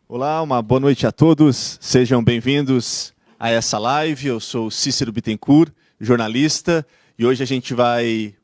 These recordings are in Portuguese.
Olá, uma boa noite a todos. Sejam bem-vindos a essa live. Eu sou Cícero Bittencourt, jornalista, e hoje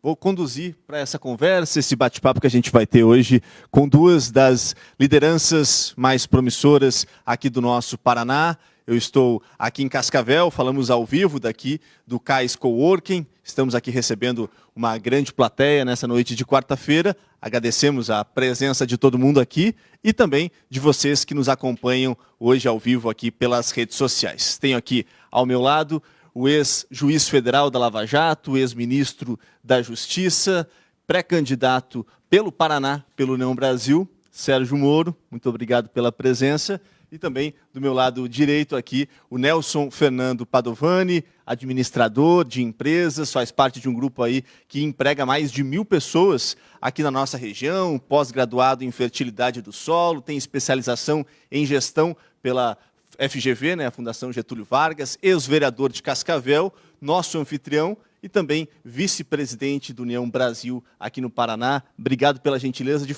vou conduzir para essa conversa, esse bate-papo que a gente vai ter hoje com duas das lideranças mais promissoras aqui do nosso Paraná. Eu estou aqui em Cascavel, falamos ao vivo daqui do CAIS Coworking. Estamos aqui recebendo uma grande plateia nessa noite de quarta-feira. Agradecemos a presença de todo mundo aqui e também de vocês que nos acompanham hoje ao vivo aqui pelas redes sociais. Tenho aqui ao meu lado o ex-juiz federal da Lava Jato, ex-ministro da Justiça, pré-candidato pelo Paraná, pelo União Brasil, Sérgio Moro. Muito obrigado pela presença. E também, do meu lado direito aqui, o Nelson Fernando Padovani, administrador de empresas, faz parte de um grupo aí que emprega mais de 1.000 pessoas aqui na nossa região, pós-graduado em fertilidade do solo, tem especialização em gestão pela FGV, né, a Fundação Getúlio Vargas, ex-vereador de Cascavel, nosso anfitrião, e também vice-presidente do União Brasil aqui no Paraná. Obrigado pela gentileza de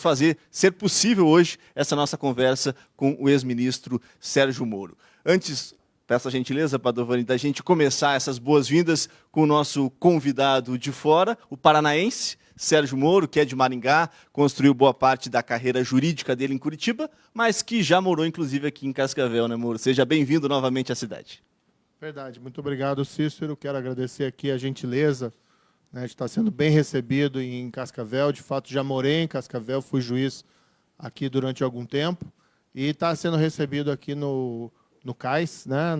ser possível hoje essa nossa conversa com o ex-ministro Sérgio Moro. Antes, peço a gentileza, Padovani, da gente começar essas boas-vindas com o nosso convidado de fora, o paranaense Sérgio Moro, que é de Maringá, construiu boa parte da carreira jurídica dele em Curitiba, mas que já morou, inclusive, aqui em Cascavel, né, Moro? Seja bem-vindo novamente à cidade. Verdade, muito obrigado, Cícero. Quero agradecer aqui a gentileza, né, de estar sendo bem recebido em Cascavel. De fato, já morei em Cascavel, fui juiz aqui durante algum tempo e está sendo recebido aqui no CAIS, né,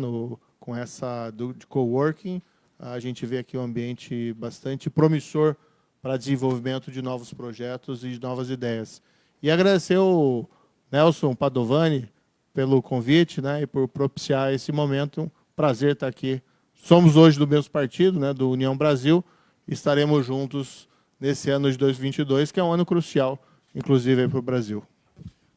com essa de coworking. A gente vê aqui um ambiente bastante promissor para desenvolvimento de novos projetos e de novas ideias. E agradecer ao Nelson Padovani pelo convite, né, e por propiciar esse momento. Prazer estar aqui. Somos hoje do mesmo partido, né, do União Brasil, e estaremos juntos nesse ano de 2022, que é um ano crucial, inclusive para o Brasil.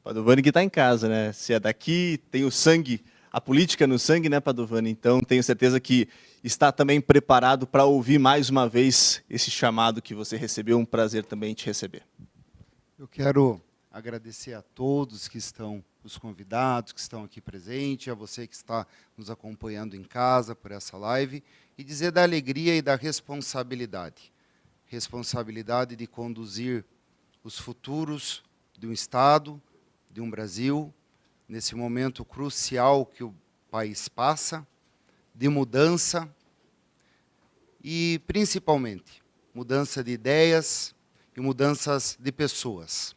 Padovani que está em casa, né? Se é daqui, tem o sangue, a política no sangue, né, Padovani? Então, tenho certeza que está também preparado para ouvir mais uma vez esse chamado que você recebeu. Um prazer também te receber. Eu quero agradecer a todos que estão, os convidados que estão aqui presentes, a você que está nos acompanhando em casa por essa live, e dizer da alegria e da responsabilidade. Responsabilidade de conduzir os futuros de um Estado, de um Brasil, nesse momento crucial que o país passa, de mudança e, principalmente, mudança de ideias e mudanças de pessoas.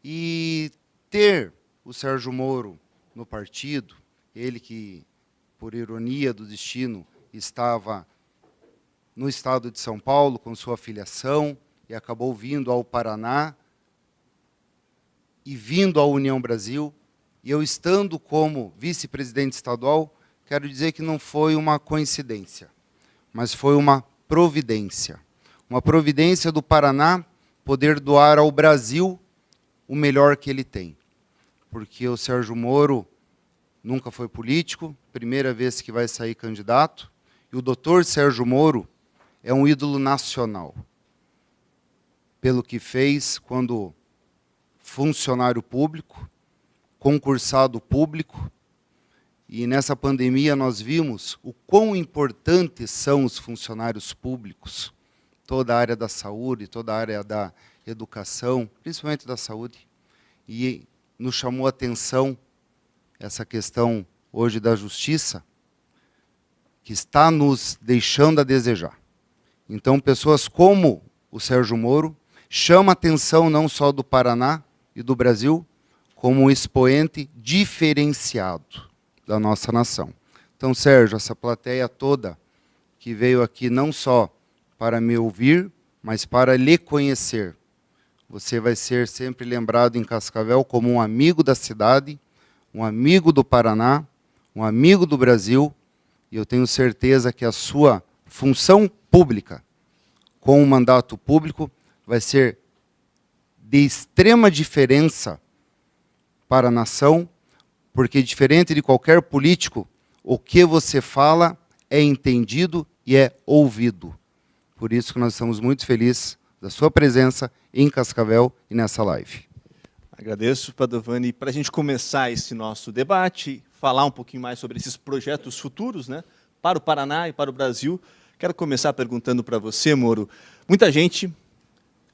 E ter o Sérgio Moro no partido, ele que, por ironia do destino, estava no estado de São Paulo com sua filiação e acabou vindo ao Paraná e vindo à União Brasil, e eu estando como vice-presidente estadual, quero dizer que não foi uma coincidência, mas foi uma providência. Uma providência do Paraná poder doar ao Brasil o melhor que ele tem. Porque o Sérgio Moro nunca foi político, primeira vez que vai sair candidato, e o doutor Sérgio Moro é um ídolo nacional, pelo que fez quando funcionário público, concursado público, e nessa pandemia nós vimos o quão importantes são os funcionários públicos, toda a área da saúde, toda a área da educação, principalmente da saúde, e nos chamou a atenção essa questão hoje da justiça, que está nos deixando a desejar. Então, pessoas como o Sérgio Moro chamam a atenção não só do Paraná e do Brasil, como um expoente diferenciado da nossa nação. Então, Sérgio, essa plateia toda que veio aqui não só para me ouvir, mas para lhe conhecer. Você vai ser sempre lembrado em Cascavel como um amigo da cidade, um amigo do Paraná, um amigo do Brasil, e eu tenho certeza que a sua função pública, com o mandato público, vai ser de extrema diferença para a nação, porque diferente de qualquer político, o que você fala é entendido e é ouvido. Por isso que nós estamos muito felizes da sua presença em Cascavel e nessa live. Agradeço, Padovani. Para a gente começar esse nosso debate, falar um pouquinho mais sobre esses projetos futuros, né, para o Paraná e para o Brasil, quero começar perguntando para você, Moro. Muita gente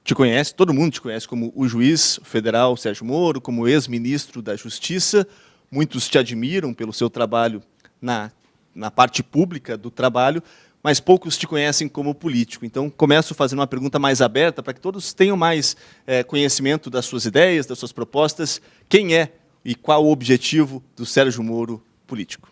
te conhece, todo mundo te conhece como o juiz federal Sérgio Moro, como ex-ministro da Justiça. Muitos te admiram pelo seu trabalho na parte pública do trabalho, mas poucos te conhecem como político. Então, começo fazendo uma pergunta mais aberta, para que todos tenham mais conhecimento das suas ideias, das suas propostas. Quem é e qual o objetivo do Sérgio Moro político?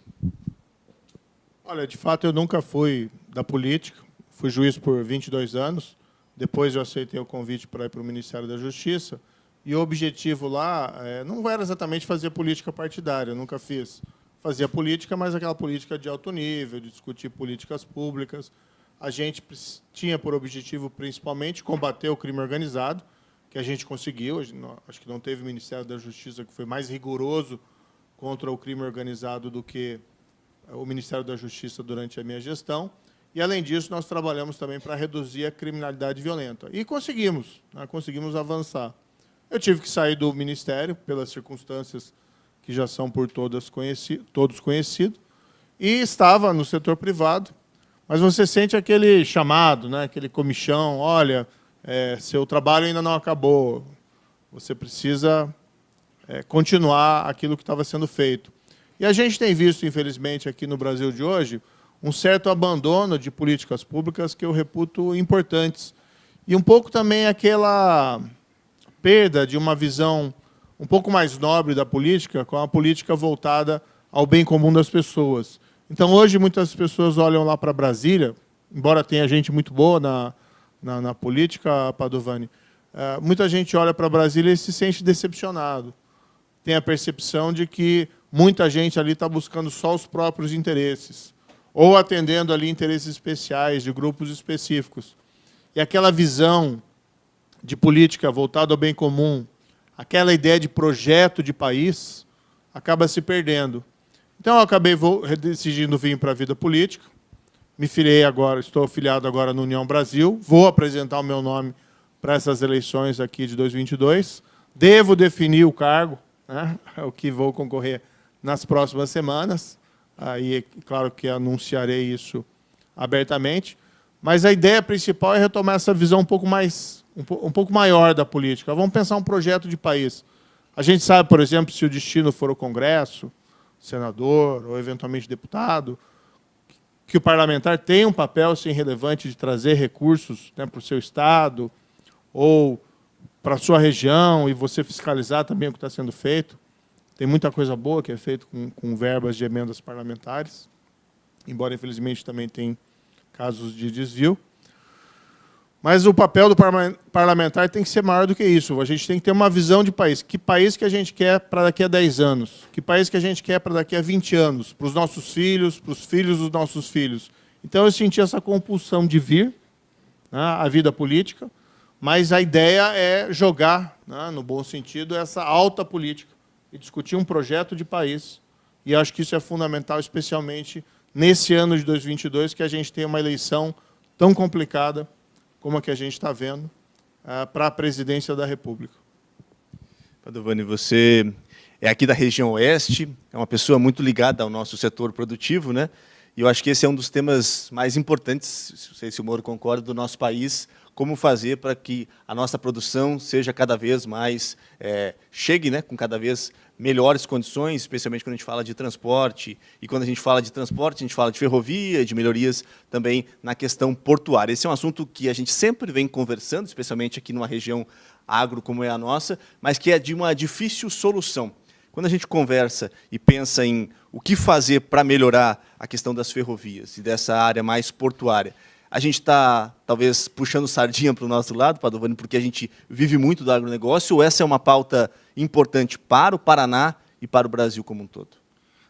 Olha, de fato, eu nunca fui da política. Fui juiz por 22 anos. Depois eu aceitei o convite para ir para o Ministério da Justiça. E o objetivo lá não era exatamente fazer política partidária, eu nunca fiz. Fazia política, mas aquela política de alto nível, de discutir políticas públicas. A gente tinha por objetivo, principalmente, combater o crime organizado, que a gente conseguiu. Acho que não teve Ministério da Justiça que foi mais rigoroso contra o crime organizado do que o Ministério da Justiça durante a minha gestão. E, além disso, nós trabalhamos também para reduzir a criminalidade violenta. E conseguimos, né? Conseguimos avançar. Eu tive que sair do Ministério, pelas circunstâncias que já são por todos conhecidos, e estava no setor privado, mas você sente aquele chamado, né? Aquele comichão, olha, seu trabalho ainda não acabou, você precisa continuar aquilo que estava sendo feito. E a gente tem visto, infelizmente, aqui no Brasil de hoje, um certo abandono de políticas públicas que eu reputo importantes. E um pouco também aquela perda de uma visão um pouco mais nobre da política, com a política voltada ao bem comum das pessoas. Então, hoje, muitas pessoas olham lá para Brasília, embora tenha gente muito boa na política, Padovani, muita gente olha para Brasília e se sente decepcionado. Tem a percepção de que muita gente ali está buscando só os próprios interesses, ou atendendo ali interesses especiais de grupos específicos. E aquela visão de política voltada ao bem comum, aquela ideia de projeto de país, acaba se perdendo. Então, eu acabei decidindo vir para a vida política, me filiei agora, estou afiliado agora no União Brasil, vou apresentar o meu nome para essas eleições aqui de 2022, devo definir o cargo, né, o que vou concorrer nas próximas semanas, aí, claro que anunciarei isso abertamente, mas a ideia principal é retomar essa visão um pouco maior da política. Vamos pensar um projeto de país. A gente sabe, por exemplo, se o destino for o Congresso, senador ou, eventualmente, deputado, que o parlamentar tem um papel sim, relevante de trazer recursos, né, para o seu estado ou para a sua região e você fiscalizar também o que está sendo feito. Tem muita coisa boa que é feita com verbas de emendas parlamentares, embora, infelizmente, também tem casos de desvio. Mas o papel do parlamentar tem que ser maior do que isso. A gente tem que ter uma visão de país. Que país que a gente quer para daqui a 10 anos? Que país que a gente quer para daqui a 20 anos? Para os nossos filhos, para os filhos dos nossos filhos. Então, eu senti essa compulsão de vir, né, à vida política, mas a ideia é jogar, né, no bom sentido, essa alta política e discutir um projeto de país. E acho que isso é fundamental, especialmente nesse ano de 2022, que a gente tem uma eleição tão complicada como a que a gente está vendo, para a presidência da República. Padovani, você é aqui da região oeste, é uma pessoa muito ligada ao nosso setor produtivo, né? E eu acho que esse é um dos temas mais importantes, não sei se o Moro concorda, do nosso país, como fazer para que a nossa produção seja cada vez mais, chegue, né, com cada vez melhores condições, especialmente quando a gente fala de transporte. E quando a gente fala de transporte, a gente fala de ferrovia, de melhorias também na questão portuária. Esse é um assunto que a gente sempre vem conversando, especialmente aqui numa região agro como é a nossa, mas que é de uma difícil solução. Quando a gente conversa e pensa em o que fazer para melhorar a questão das ferrovias e dessa área mais portuária, a gente está, talvez, puxando sardinha para o nosso lado, Padovani, porque a gente vive muito do agronegócio, ou essa é uma pauta importante para o Paraná e para o Brasil como um todo?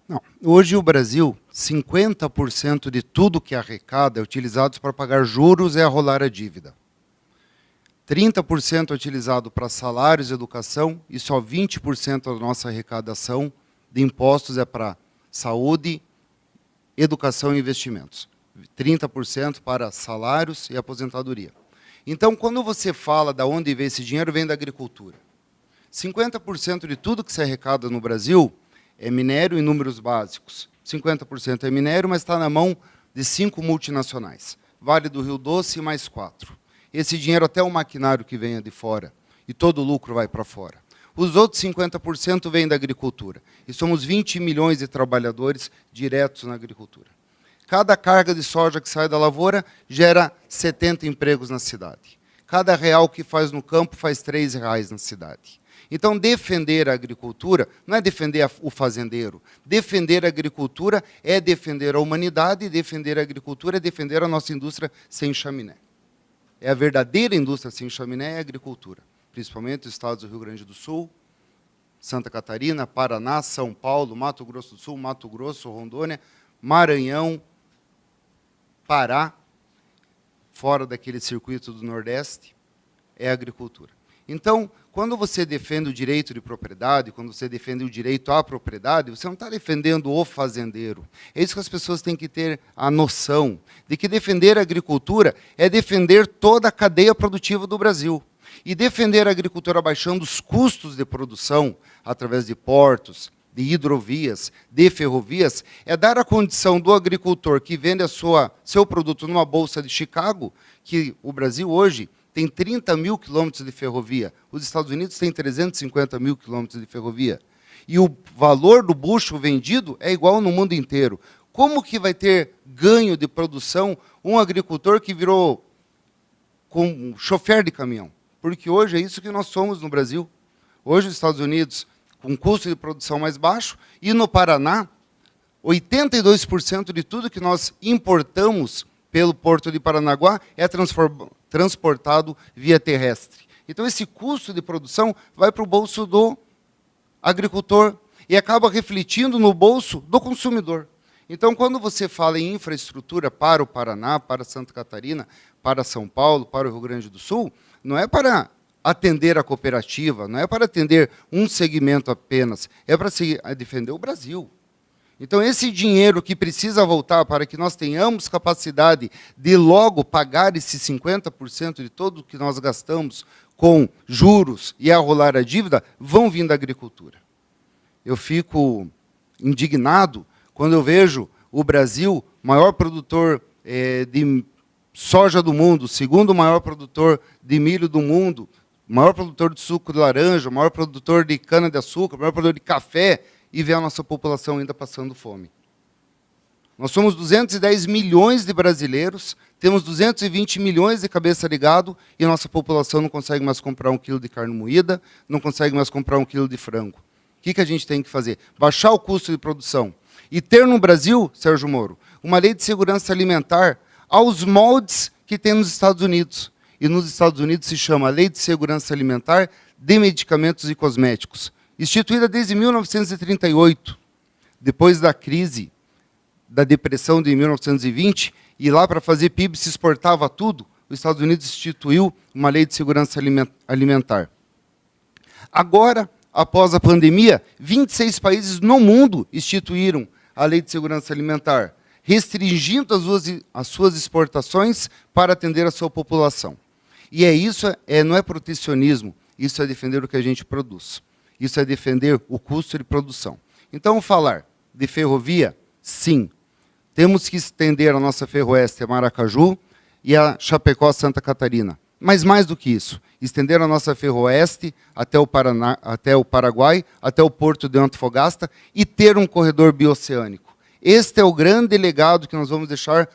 Não. Hoje, o Brasil, 50% de tudo que arrecada é utilizado para pagar juros e arrolar a dívida. 30% é utilizado para salários e educação, e só 20% da nossa arrecadação de impostos é para saúde, educação e investimentos. 30% para salários e aposentadoria. Então, quando você fala de onde vem esse dinheiro, vem da agricultura. 50% de tudo que se arrecada no Brasil é minério em números básicos. 50% é minério, mas está na mão de 5 multinacionais. Vale do Rio Doce e mais 4. Esse dinheiro até o maquinário que venha de fora. E todo o lucro vai para fora. Os outros 50% vêm da agricultura. E somos 20 milhões de trabalhadores diretos na agricultura. Cada carga de soja que sai da lavoura gera 70 empregos na cidade. Cada real que faz no campo faz R$3 na cidade. Então, defender a agricultura não é defender o fazendeiro. Defender a agricultura é defender a humanidade, e defender a agricultura é defender a nossa indústria sem chaminé. É a verdadeira indústria sem chaminé é a agricultura. Principalmente os estados do Rio Grande do Sul, Santa Catarina, Paraná, São Paulo, Mato Grosso do Sul, Mato Grosso, Rondônia, Maranhão, Pará, fora daquele circuito do Nordeste, é a agricultura. Então, quando você defende o direito de propriedade, quando você defende o direito à propriedade, você não está defendendo o fazendeiro. É isso que as pessoas têm que ter a noção, de que defender a agricultura é defender toda a cadeia produtiva do Brasil. E defender a agricultura baixando os custos de produção, através de portos, de hidrovias, de ferrovias, é dar a condição do agricultor que vende seu produto numa bolsa de Chicago, que o Brasil hoje tem 30 mil quilômetros de ferrovia, os Estados Unidos têm 350 mil quilômetros de ferrovia, e o valor do bucho vendido é igual no mundo inteiro. Como que vai ter ganho de produção um agricultor que virou com chofer de caminhão? Porque hoje é isso que nós somos no Brasil. Hoje os Estados Unidos, com custo de produção mais baixo, e no Paraná, 82% de tudo que nós importamos pelo Porto de Paranaguá é transportado via terrestre. Então, esse custo de produção vai para o bolso do agricultor e acaba refletindo no bolso do consumidor. Então, quando você fala em infraestrutura para o Paraná, para Santa Catarina, para São Paulo, para o Rio Grande do Sul, não é para atender a cooperativa, não é para atender um segmento apenas, é para defender o Brasil. Então, esse dinheiro que precisa voltar para que nós tenhamos capacidade de logo pagar esses 50% de tudo que nós gastamos com juros e arrolar a dívida, vão vir da agricultura. Eu fico indignado quando eu vejo o Brasil, maior produtor de soja do mundo, segundo maior produtor de milho do mundo, maior produtor de suco de laranja, maior produtor de cana-de-açúcar, maior produtor de café, e ver a nossa população ainda passando fome. Nós somos 210 milhões de brasileiros, temos 220 milhões de cabeça de gado, e a nossa população não consegue mais comprar 1 quilo de carne moída, não consegue mais comprar 1 quilo de frango. O que a gente tem que fazer? Baixar o custo de produção. E ter no Brasil, Sérgio Moro, uma lei de segurança alimentar aos moldes que tem nos Estados Unidos. E nos Estados Unidos se chama Lei de Segurança Alimentar de Medicamentos e Cosméticos, instituída desde 1938, depois da crise da depressão de 1920, e lá para fazer PIB se exportava tudo, os Estados Unidos instituiu uma lei de segurança alimentar. Agora, após a pandemia, 26 países no mundo instituíram a lei de segurança alimentar, restringindo as suas exportações para atender a sua população. E não é protecionismo, isso é defender o que a gente produz. Isso é defender o custo de produção. Então, falar de ferrovia, sim. Temos que estender a nossa Ferroeste a Maracaju e a Chapecó, Santa Catarina. Mas mais do que isso, estender a nossa Ferroeste até o Paraná, até o Paraguai, até o Porto de Antofagasta e ter um corredor bioceânico. Este é o grande legado que nós vamos deixar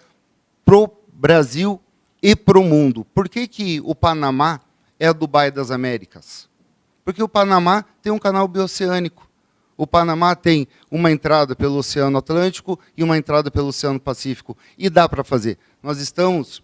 para o Brasil e para o mundo. Por que o Panamá é a Dubai das Américas? Porque o Panamá tem um canal bioceânico. O Panamá tem uma entrada pelo Oceano Atlântico e uma entrada pelo Oceano Pacífico. E dá para fazer. Nós estamos,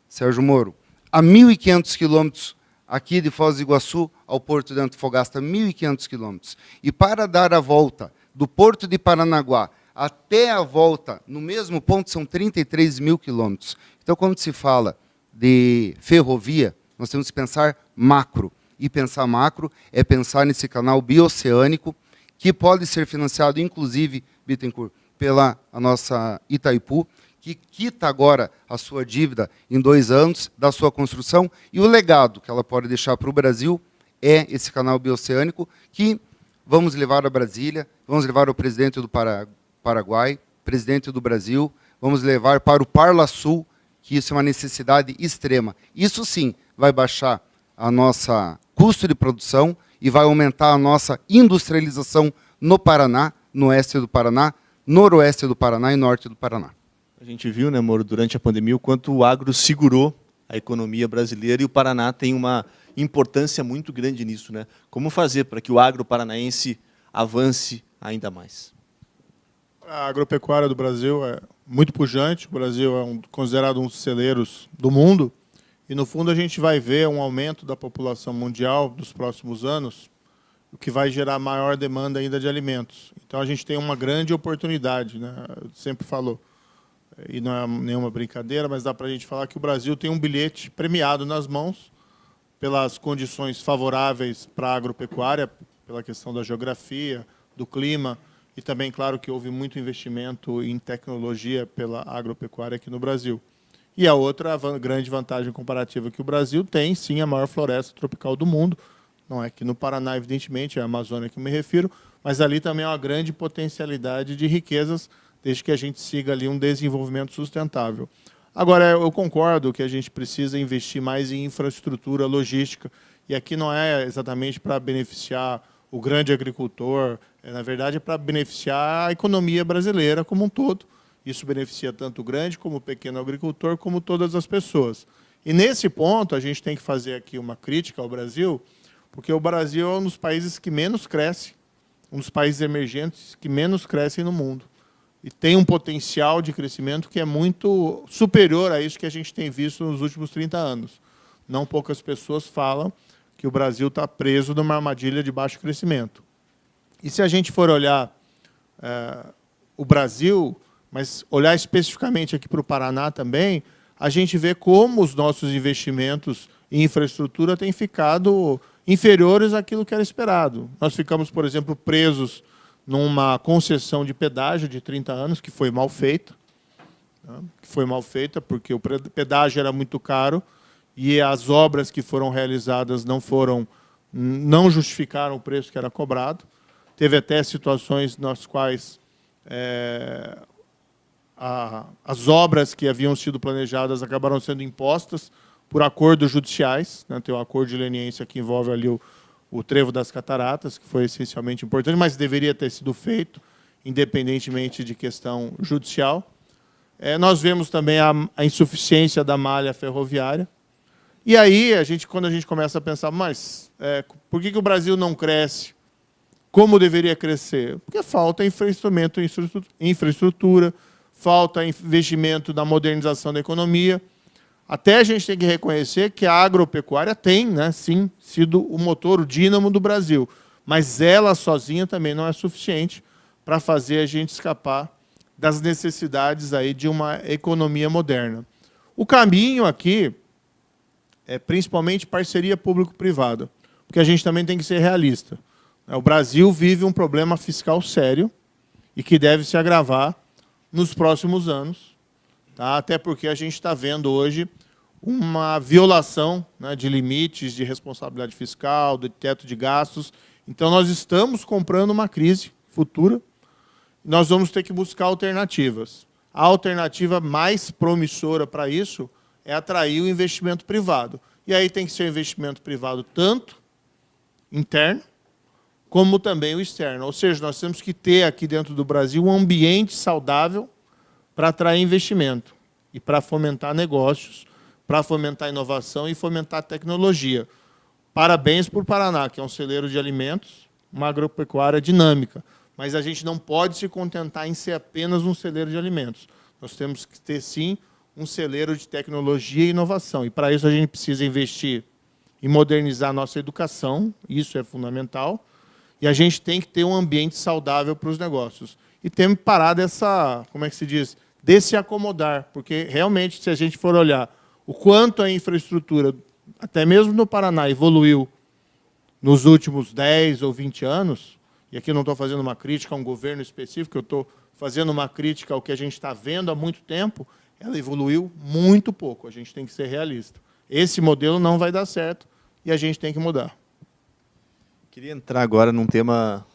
Sérgio Moro, a 1.500 quilômetros aqui de Foz do Iguaçu ao Porto de Antofagasta, 1.500 quilômetros. E para dar a volta do Porto de Paranaguá até a volta, no mesmo ponto, são 33 mil quilômetros. Então, quando se fala de ferrovia, nós temos que pensar macro. E pensar macro é pensar nesse canal bioceânico, que pode ser financiado, inclusive, Bittencourt, pela a nossa Itaipu, que quita agora a sua dívida em 2 anos da sua construção, e o legado que ela pode deixar para o Brasil é esse canal bioceânico que vamos levar a Brasília, vamos levar ao presidente do Paraguai, presidente do Brasil, vamos levar para o Parla Sul, que isso é uma necessidade extrema. Isso sim vai baixar a nossa custo de produção e vai aumentar a nossa industrialização no Paraná, no oeste do Paraná, noroeste do Paraná e norte do Paraná. A gente viu, né, Moro, durante a pandemia, o quanto o agro segurou a economia brasileira, e o Paraná tem uma importância muito grande nisso, né? Como fazer para que o agro paranaense avance ainda mais? A agropecuária do Brasil é muito pujante. O Brasil é considerado um dos celeiros do mundo. E, no fundo, a gente vai ver um aumento da população mundial nos próximos anos, o que vai gerar maior demanda ainda de alimentos. Então, a gente tem uma grande oportunidade, né? Eu sempre falo, e não é nenhuma brincadeira, mas dá para a gente falar que o Brasil tem um bilhete premiado nas mãos pelas condições favoráveis para a agropecuária, pela questão da geografia, do clima, e também, claro, que houve muito investimento em tecnologia pela agropecuária aqui no Brasil. E a outra grande vantagem comparativa que o Brasil tem, sim, a maior floresta tropical do mundo. Não é aqui no Paraná, evidentemente, é a Amazônia que eu me refiro, mas ali também é uma grande potencialidade de riquezas, desde que a gente siga ali um desenvolvimento sustentável. Agora, eu concordo que a gente precisa investir mais em infraestrutura logística, e aqui não é exatamente para beneficiar o grande agricultor, na verdade é para beneficiar a economia brasileira como um todo. Isso beneficia tanto o grande como o pequeno agricultor, como todas as pessoas. E, nesse ponto, a gente tem que fazer aqui uma crítica ao Brasil, porque o Brasil é um dos países que menos cresce, um dos países emergentes que menos crescem no mundo. E tem um potencial de crescimento que é muito superior a isso que a gente tem visto nos últimos 30 anos. Não poucas pessoas falam que o Brasil está preso numa armadilha de baixo crescimento. E se a gente for olhar o Brasil, mas olhar especificamente aqui para o Paraná também, a gente vê como os nossos investimentos em infraestrutura têm ficado inferiores àquilo que era esperado. Nós ficamos, por exemplo, presos numa concessão de pedágio de 30 anos, que foi mal feita. Que foi mal feita porque o pedágio era muito caro e as obras que foram realizadas não justificaram o preço que era cobrado. Teve até situações nas quais as obras que haviam sido planejadas acabaram sendo impostas por acordos judiciais, né? Tem o acordo de leniência que envolve ali o trevo das cataratas, que foi essencialmente importante, mas deveria ter sido feito, independentemente de questão judicial. Nós vemos também a insuficiência da malha ferroviária. E aí, quando a gente começa a pensar, mas por que o Brasil não cresce como deveria crescer? Porque falta infraestrutura, falta investimento na modernização da economia. Até a gente tem que reconhecer que a agropecuária tem, né, sim, sido o motor, o dínamo do Brasil. Mas ela sozinha também não é suficiente para fazer a gente escapar das necessidades aí de uma economia moderna. O caminho aqui é principalmente parceria público-privada, porque a gente também tem que ser realista. O Brasil vive um problema fiscal sério e que deve se agravar nos próximos anos, tá? Até porque a gente está vendo hoje uma violação, né, de limites de responsabilidade fiscal, do teto de gastos. Então, nós estamos comprando uma crise futura. Nós vamos ter que buscar alternativas. A alternativa mais promissora para isso é atrair o investimento privado. E aí tem que ser investimento privado tanto interno, como também o externo. Ou seja, nós temos que ter aqui dentro do Brasil um ambiente saudável para atrair investimento e para fomentar negócios, para fomentar inovação e fomentar tecnologia. Parabéns para o Paraná, que é um celeiro de alimentos, uma agropecuária dinâmica. Mas a gente não pode se contentar em ser apenas um celeiro de alimentos. Nós temos que ter, sim, um celeiro de tecnologia e inovação. E, para isso, a gente precisa investir em modernizar a nossa educação, isso é fundamental, e a gente tem que ter um ambiente saudável para os negócios. E temos que parar dessa, como é que se diz, desse acomodar, porque, realmente, se a gente for olhar o quanto a infraestrutura, até mesmo no Paraná, evoluiu nos últimos 10 ou 20 anos, e aqui eu não estou fazendo uma crítica a um governo específico, eu estou fazendo uma crítica ao que a gente está vendo há muito tempo, ela evoluiu muito pouco, a gente tem que ser realista. Esse modelo não vai dar certo e a gente tem que mudar. Queria entrar agora num tema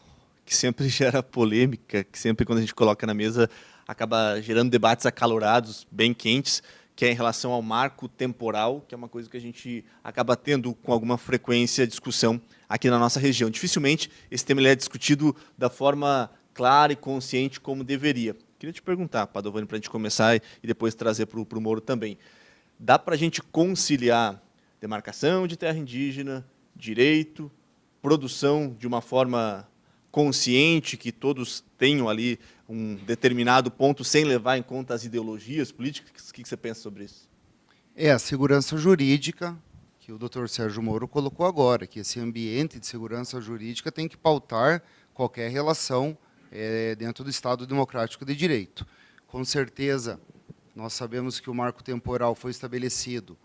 que sempre gera polêmica, que sempre quando a gente coloca na mesa acaba gerando debates acalorados, bem quentes, que é em relação ao marco temporal, que é uma coisa que a gente acaba tendo com alguma frequência discussão aqui na nossa região. Dificilmente esse tema ele é discutido da forma clara e consciente como deveria. Queria te perguntar, Padovani, para a gente começar e depois trazer para o Moro também. Dá para a gente conciliar demarcação de terra indígena, direito, produção de uma forma consciente, que todos tenham ali um determinado ponto, sem levar em conta as ideologias políticas? O que você pensa sobre isso? É a segurança jurídica, que o Dr. Sérgio Moro colocou agora, que esse ambiente de segurança jurídica tem que pautar qualquer relação dentro do Estado Democrático de Direito. Com certeza, nós sabemos que o marco temporal foi estabelecido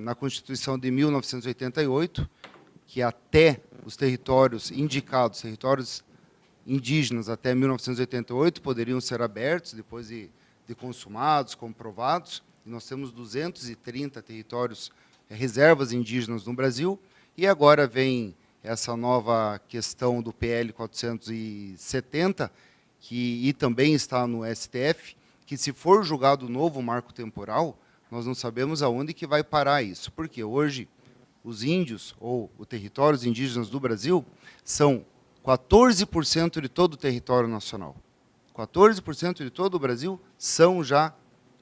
na Constituição de 1988, que até os territórios indicados, territórios indígenas até 1988, poderiam ser abertos depois de consumados, comprovados. E nós temos 230 territórios, reservas indígenas no Brasil, e agora vem essa nova questão do PL 470, e também está no STF, que se for julgado o novo marco temporal, nós não sabemos aonde que vai parar isso, porque hoje os índios, ou os territórios indígenas do Brasil, são 14% de todo o território nacional. 14% de todo o Brasil são já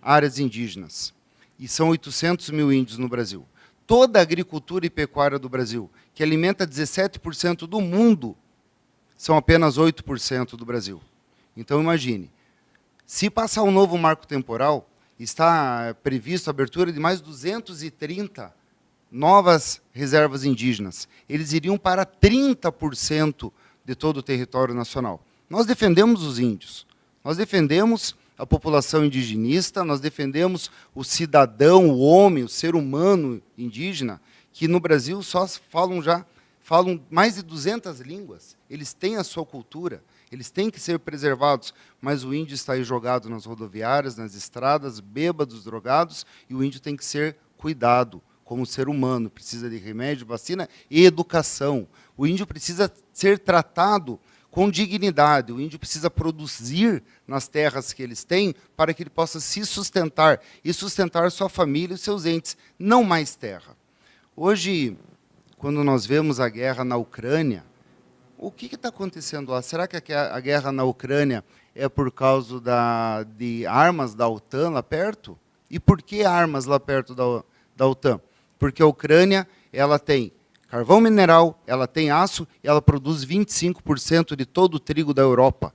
áreas indígenas. E são 800 mil índios no Brasil. Toda a agricultura e pecuária do Brasil, que alimenta 17% do mundo, são apenas 8% do Brasil. Então, imagine, se passar um novo marco temporal, está previsto a abertura de mais 230 novas reservas indígenas. Eles iriam para 30% de todo o território nacional. Nós defendemos os índios, nós defendemos a população indigenista, nós defendemos o cidadão, o homem, o ser humano indígena, que no Brasil só falam mais de 200 línguas. Eles têm a sua cultura, eles têm que ser preservados, mas o índio está aí jogado nas rodoviárias, nas estradas, bêbados, drogados, e o índio tem que ser cuidado como ser humano, precisa de remédio, vacina e educação. O índio precisa ser tratado com dignidade, o índio precisa produzir nas terras que eles têm para que ele possa se sustentar e sustentar sua família e seus entes, não mais terra. Hoje, quando nós vemos a guerra na Ucrânia, o que está acontecendo lá? Será que a guerra na Ucrânia é por causa de armas da OTAN lá perto? E por que armas lá perto da OTAN? Porque a Ucrânia ela tem carvão mineral, ela tem aço e ela produz 25% de todo o trigo da Europa.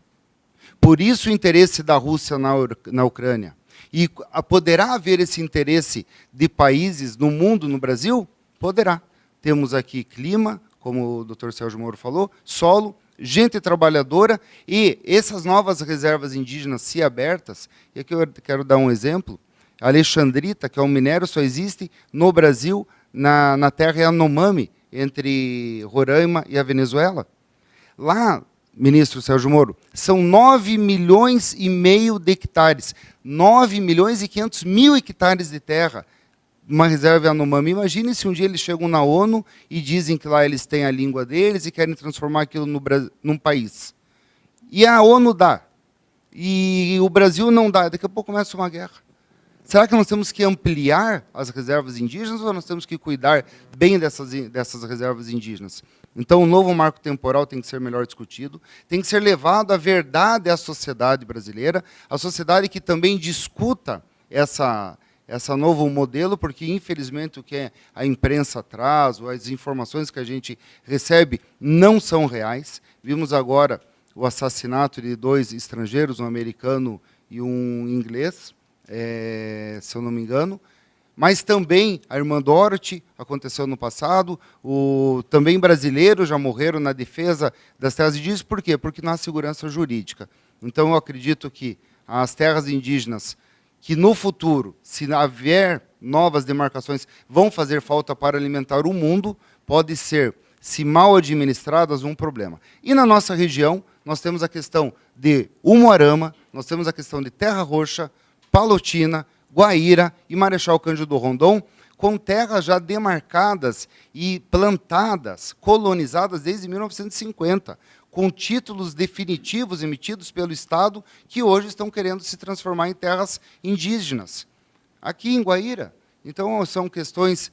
Por isso o interesse da Rússia na Ucrânia. E poderá haver esse interesse de países no mundo, no Brasil? Poderá. Temos aqui clima, como o Dr. Sérgio Moro falou, solo, gente trabalhadora e essas novas reservas indígenas, se abertas, e aqui eu quero dar um exemplo, a alexandrita, que é um minério, só existe no Brasil, na terra Yanomami, entre Roraima e a Venezuela. Lá, ministro Sérgio Moro, são 9 milhões e meio de hectares, 9 milhões e 500 mil hectares de terra, uma reserva Yanomami. Imagine se um dia eles chegam na ONU e dizem que lá eles têm a língua deles e querem transformar aquilo num país. E a ONU dá, e o Brasil não dá, daqui a pouco começa uma guerra. Será que nós temos que ampliar as reservas indígenas ou nós temos que cuidar bem dessas reservas indígenas? Então, o novo marco temporal tem que ser melhor discutido, tem que ser levado a verdade à sociedade brasileira, a sociedade que também discuta essa novo modelo, porque, infelizmente, o que a imprensa traz, ou as informações que a gente recebe, não são reais. Vimos agora o assassinato de 2 estrangeiros, um americano e um inglês, se eu não me engano, mas também a irmã Dorothy aconteceu no passado, também brasileiros já morreram na defesa das terras indígenas. Por quê? Porque não há segurança jurídica. Então, eu acredito que as terras indígenas, que no futuro, se haver novas demarcações, vão fazer falta para alimentar o mundo, pode ser, se mal administradas, um problema. E na nossa região, nós temos a questão de Umuarama, nós temos a questão de Terra Roxa, Palotina, Guaíra e Marechal Cândido Rondon, com terras já demarcadas e plantadas, colonizadas desde 1950, com títulos definitivos emitidos pelo Estado, que hoje estão querendo se transformar em terras indígenas. Aqui em Guaíra. Então, são questões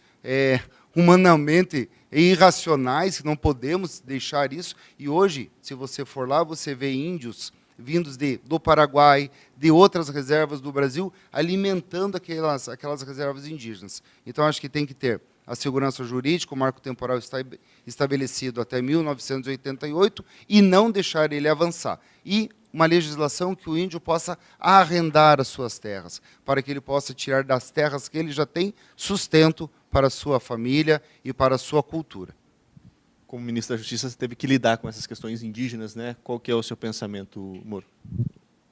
humanamente irracionais, que não podemos deixar isso. E hoje, se você for lá, você vê índios vindos do Paraguai, de outras reservas do Brasil, alimentando aquelas reservas indígenas. Então, acho que tem que ter a segurança jurídica, o marco temporal está estabelecido até 1988, e não deixar ele avançar. E uma legislação que o índio possa arrendar as suas terras, para que ele possa tirar das terras que ele já tem sustento para a sua família e para a sua cultura. Como ministro da Justiça, você teve que lidar com essas questões indígenas, né? Qual que é o seu pensamento, Moro?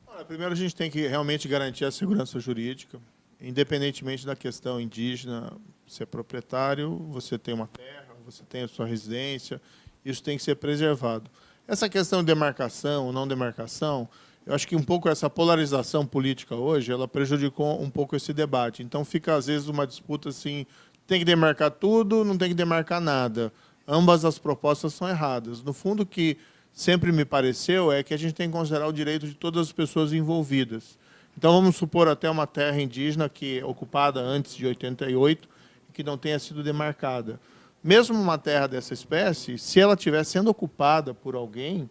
Olha, primeiro, a gente tem que realmente garantir a segurança jurídica, independentemente da questão indígena. Você é proprietário, você tem uma terra, você tem a sua residência, isso tem que ser preservado. Essa questão de demarcação ou não demarcação, eu acho que um pouco essa polarização política hoje, ela prejudicou um pouco esse debate. Então, fica, às vezes, uma disputa assim, tem que demarcar tudo, não tem que demarcar nada. Ambas as propostas são erradas. No fundo, o que sempre me pareceu é que a gente tem que considerar o direito de todas as pessoas envolvidas. Então, vamos supor até uma terra indígena que é ocupada antes de 88 e que não tenha sido demarcada. Mesmo uma terra dessa espécie, se ela estiver sendo ocupada por alguém,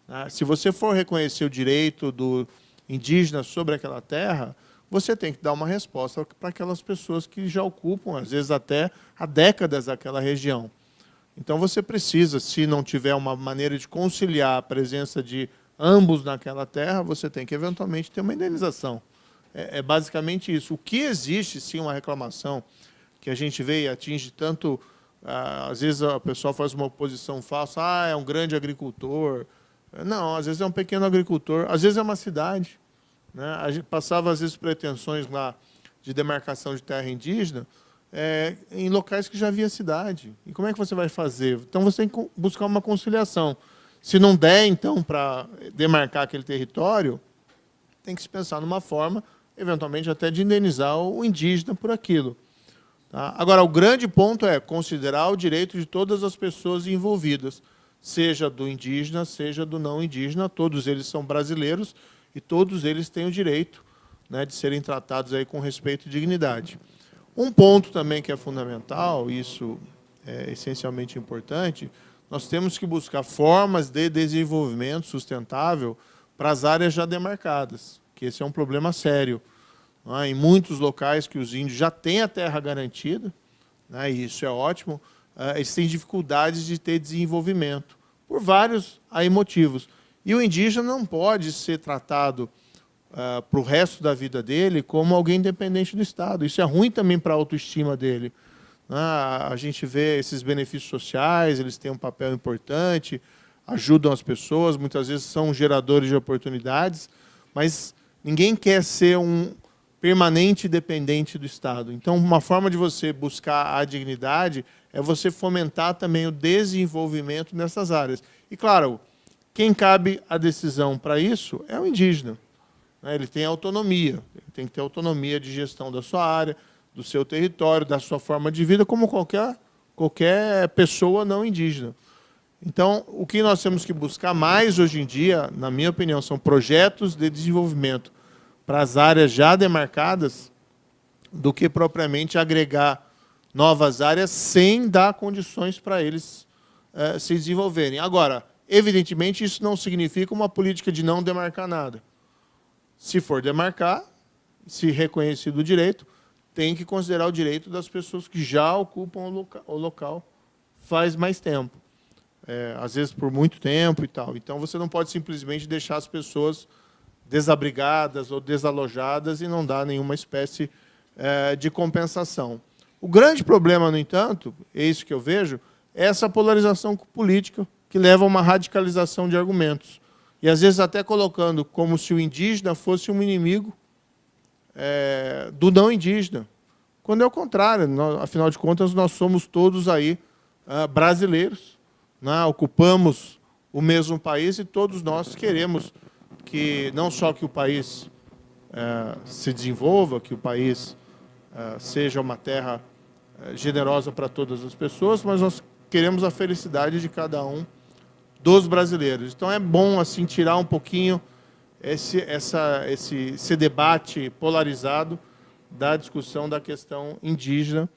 né, se você for reconhecer o direito do indígena sobre aquela terra, você tem que dar uma resposta para aquelas pessoas que já ocupam, às vezes até há décadas, aquela região. Então, você precisa, se não tiver uma maneira de conciliar a presença de ambos naquela terra, você tem que, eventualmente, ter uma indenização. É basicamente isso. O que existe, sim, uma reclamação que a gente vê e atinge tanto... às vezes, a pessoa faz uma oposição falsa, é um grande agricultor. Não, às vezes é um pequeno agricultor, às vezes é uma cidade. Né? A gente passava, às vezes, pretensões lá de demarcação de terra indígena, em locais que já havia cidade. E como é que você vai fazer? Então, você tem que buscar uma conciliação. Se não der, então, para demarcar aquele território, tem que se pensar numa forma, eventualmente, até de indenizar o indígena por aquilo. Tá? Agora, o grande ponto é considerar o direito de todas as pessoas envolvidas, seja do indígena, seja do não indígena. Todos eles são brasileiros e todos eles têm o direito, né, de serem tratados aí com respeito e dignidade. Um ponto também que é fundamental, isso é essencialmente importante, nós temos que buscar formas de desenvolvimento sustentável para as áreas já demarcadas, que esse é um problema sério. Em muitos locais que os índios já têm a terra garantida, né, e isso é ótimo, eles têm dificuldades de ter desenvolvimento, por vários aí motivos. E o indígena não pode ser tratado para o resto da vida dele como alguém dependente do Estado. Isso é ruim também para a autoestima dele. A gente vê esses benefícios sociais, eles têm um papel importante, ajudam as pessoas, muitas vezes são geradores de oportunidades, mas ninguém quer ser um permanente dependente do Estado. Então, uma forma de você buscar a dignidade é você fomentar também o desenvolvimento nessas áreas. E, claro, quem cabe a decisão para isso é o indígena. Ele tem autonomia, ele tem que ter autonomia de gestão da sua área, do seu território, da sua forma de vida, como qualquer pessoa não indígena. Então, o que nós temos que buscar mais hoje em dia, na minha opinião, são projetos de desenvolvimento para as áreas já demarcadas, do que propriamente agregar novas áreas sem dar condições para eles se desenvolverem. Agora, evidentemente, isso não significa uma política de não demarcar nada. Se for demarcar, se reconhecido o direito, tem que considerar o direito das pessoas que já ocupam o local faz mais tempo. Às vezes por muito tempo e tal. Então, você não pode simplesmente deixar as pessoas desabrigadas ou desalojadas e não dar nenhuma espécie de compensação. O grande problema, no entanto, é isso que eu vejo, é essa polarização política que leva a uma radicalização de argumentos. E, às vezes, até colocando como se o indígena fosse um inimigo do não indígena, quando é o contrário. Afinal de contas, nós somos todos aí brasileiros, né? Ocupamos o mesmo país e todos nós queremos que não só que o país se desenvolva, que o país seja uma terra generosa para todas as pessoas, mas nós queremos a felicidade de cada um dos brasileiros. Então é bom assim tirar um pouquinho esse debate polarizado da discussão da questão indígena,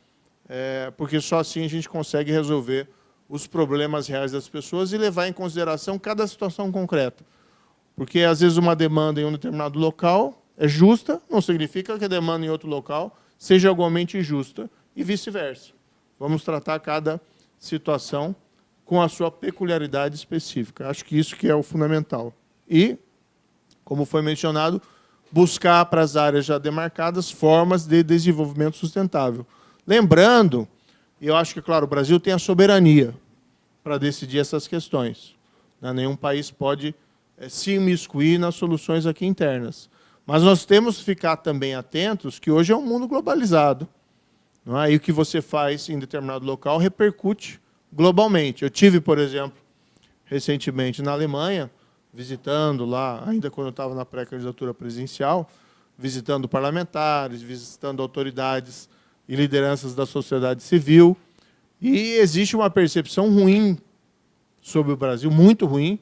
porque só assim a gente consegue resolver os problemas reais das pessoas e levar em consideração cada situação concreta. Porque, às vezes, uma demanda em um determinado local é justa, não significa que a demanda em outro local seja igualmente injusta, e vice-versa. Vamos tratar cada situação com a sua peculiaridade específica. Acho que isso que é o fundamental. E, como foi mencionado, buscar para as áreas já demarcadas formas de desenvolvimento sustentável. Lembrando, e eu acho que, claro, o Brasil tem a soberania para decidir essas questões. Nenhum país pode se imiscuir nas soluções aqui internas. Mas nós temos que ficar também atentos que hoje é um mundo globalizado. Não é? E o que você faz em determinado local repercute globalmente. Eu tive, por exemplo, recentemente na Alemanha, visitando lá, ainda quando eu estava na pré-candidatura presidencial, visitando parlamentares, visitando autoridades e lideranças da sociedade civil, e existe uma percepção ruim sobre o Brasil, muito ruim,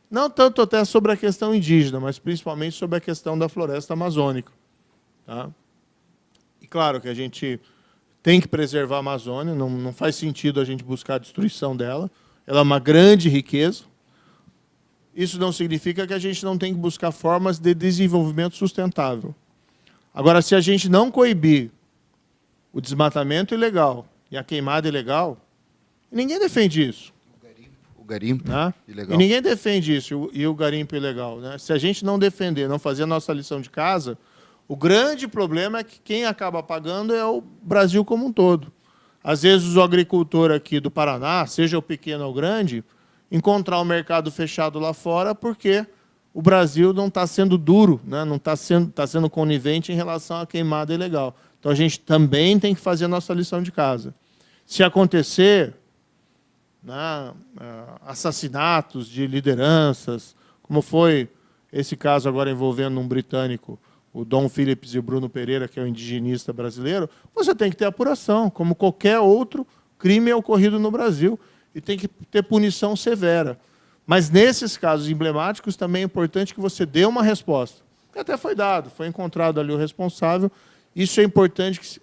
não tanto até sobre a questão indígena, mas principalmente sobre a questão da floresta amazônica. Tá? E claro que a gente tem que preservar a Amazônia, não faz sentido a gente buscar a destruição dela, ela é uma grande riqueza. Isso não significa que a gente não tem que buscar formas de desenvolvimento sustentável. Agora, se a gente não coibir o desmatamento ilegal e a queimada ilegal, ninguém defende isso. O garimpo Né? ilegal. E ninguém defende isso, e o garimpo ilegal. Né? Se a gente não defender, não fazer a nossa lição de casa, o grande problema é que quem acaba pagando é o Brasil como um todo. Às vezes, o agricultor aqui do Paraná, seja o pequeno ou o grande, encontrar um mercado fechado lá fora porque o Brasil não está sendo duro, né? Não está sendo conivente em relação à queimada ilegal. Então, a gente também tem que fazer a nossa lição de casa. Se acontecer assassinatos de lideranças, como foi esse caso agora envolvendo um britânico, o Dom Phillips e o Bruno Pereira, que é um indigenista brasileiro, você tem que ter apuração, como qualquer outro crime ocorrido no Brasil, e tem que ter punição severa. Mas, nesses casos emblemáticos, também é importante que você dê uma resposta. Que até foi dado, foi encontrado ali o responsável. Isso é importante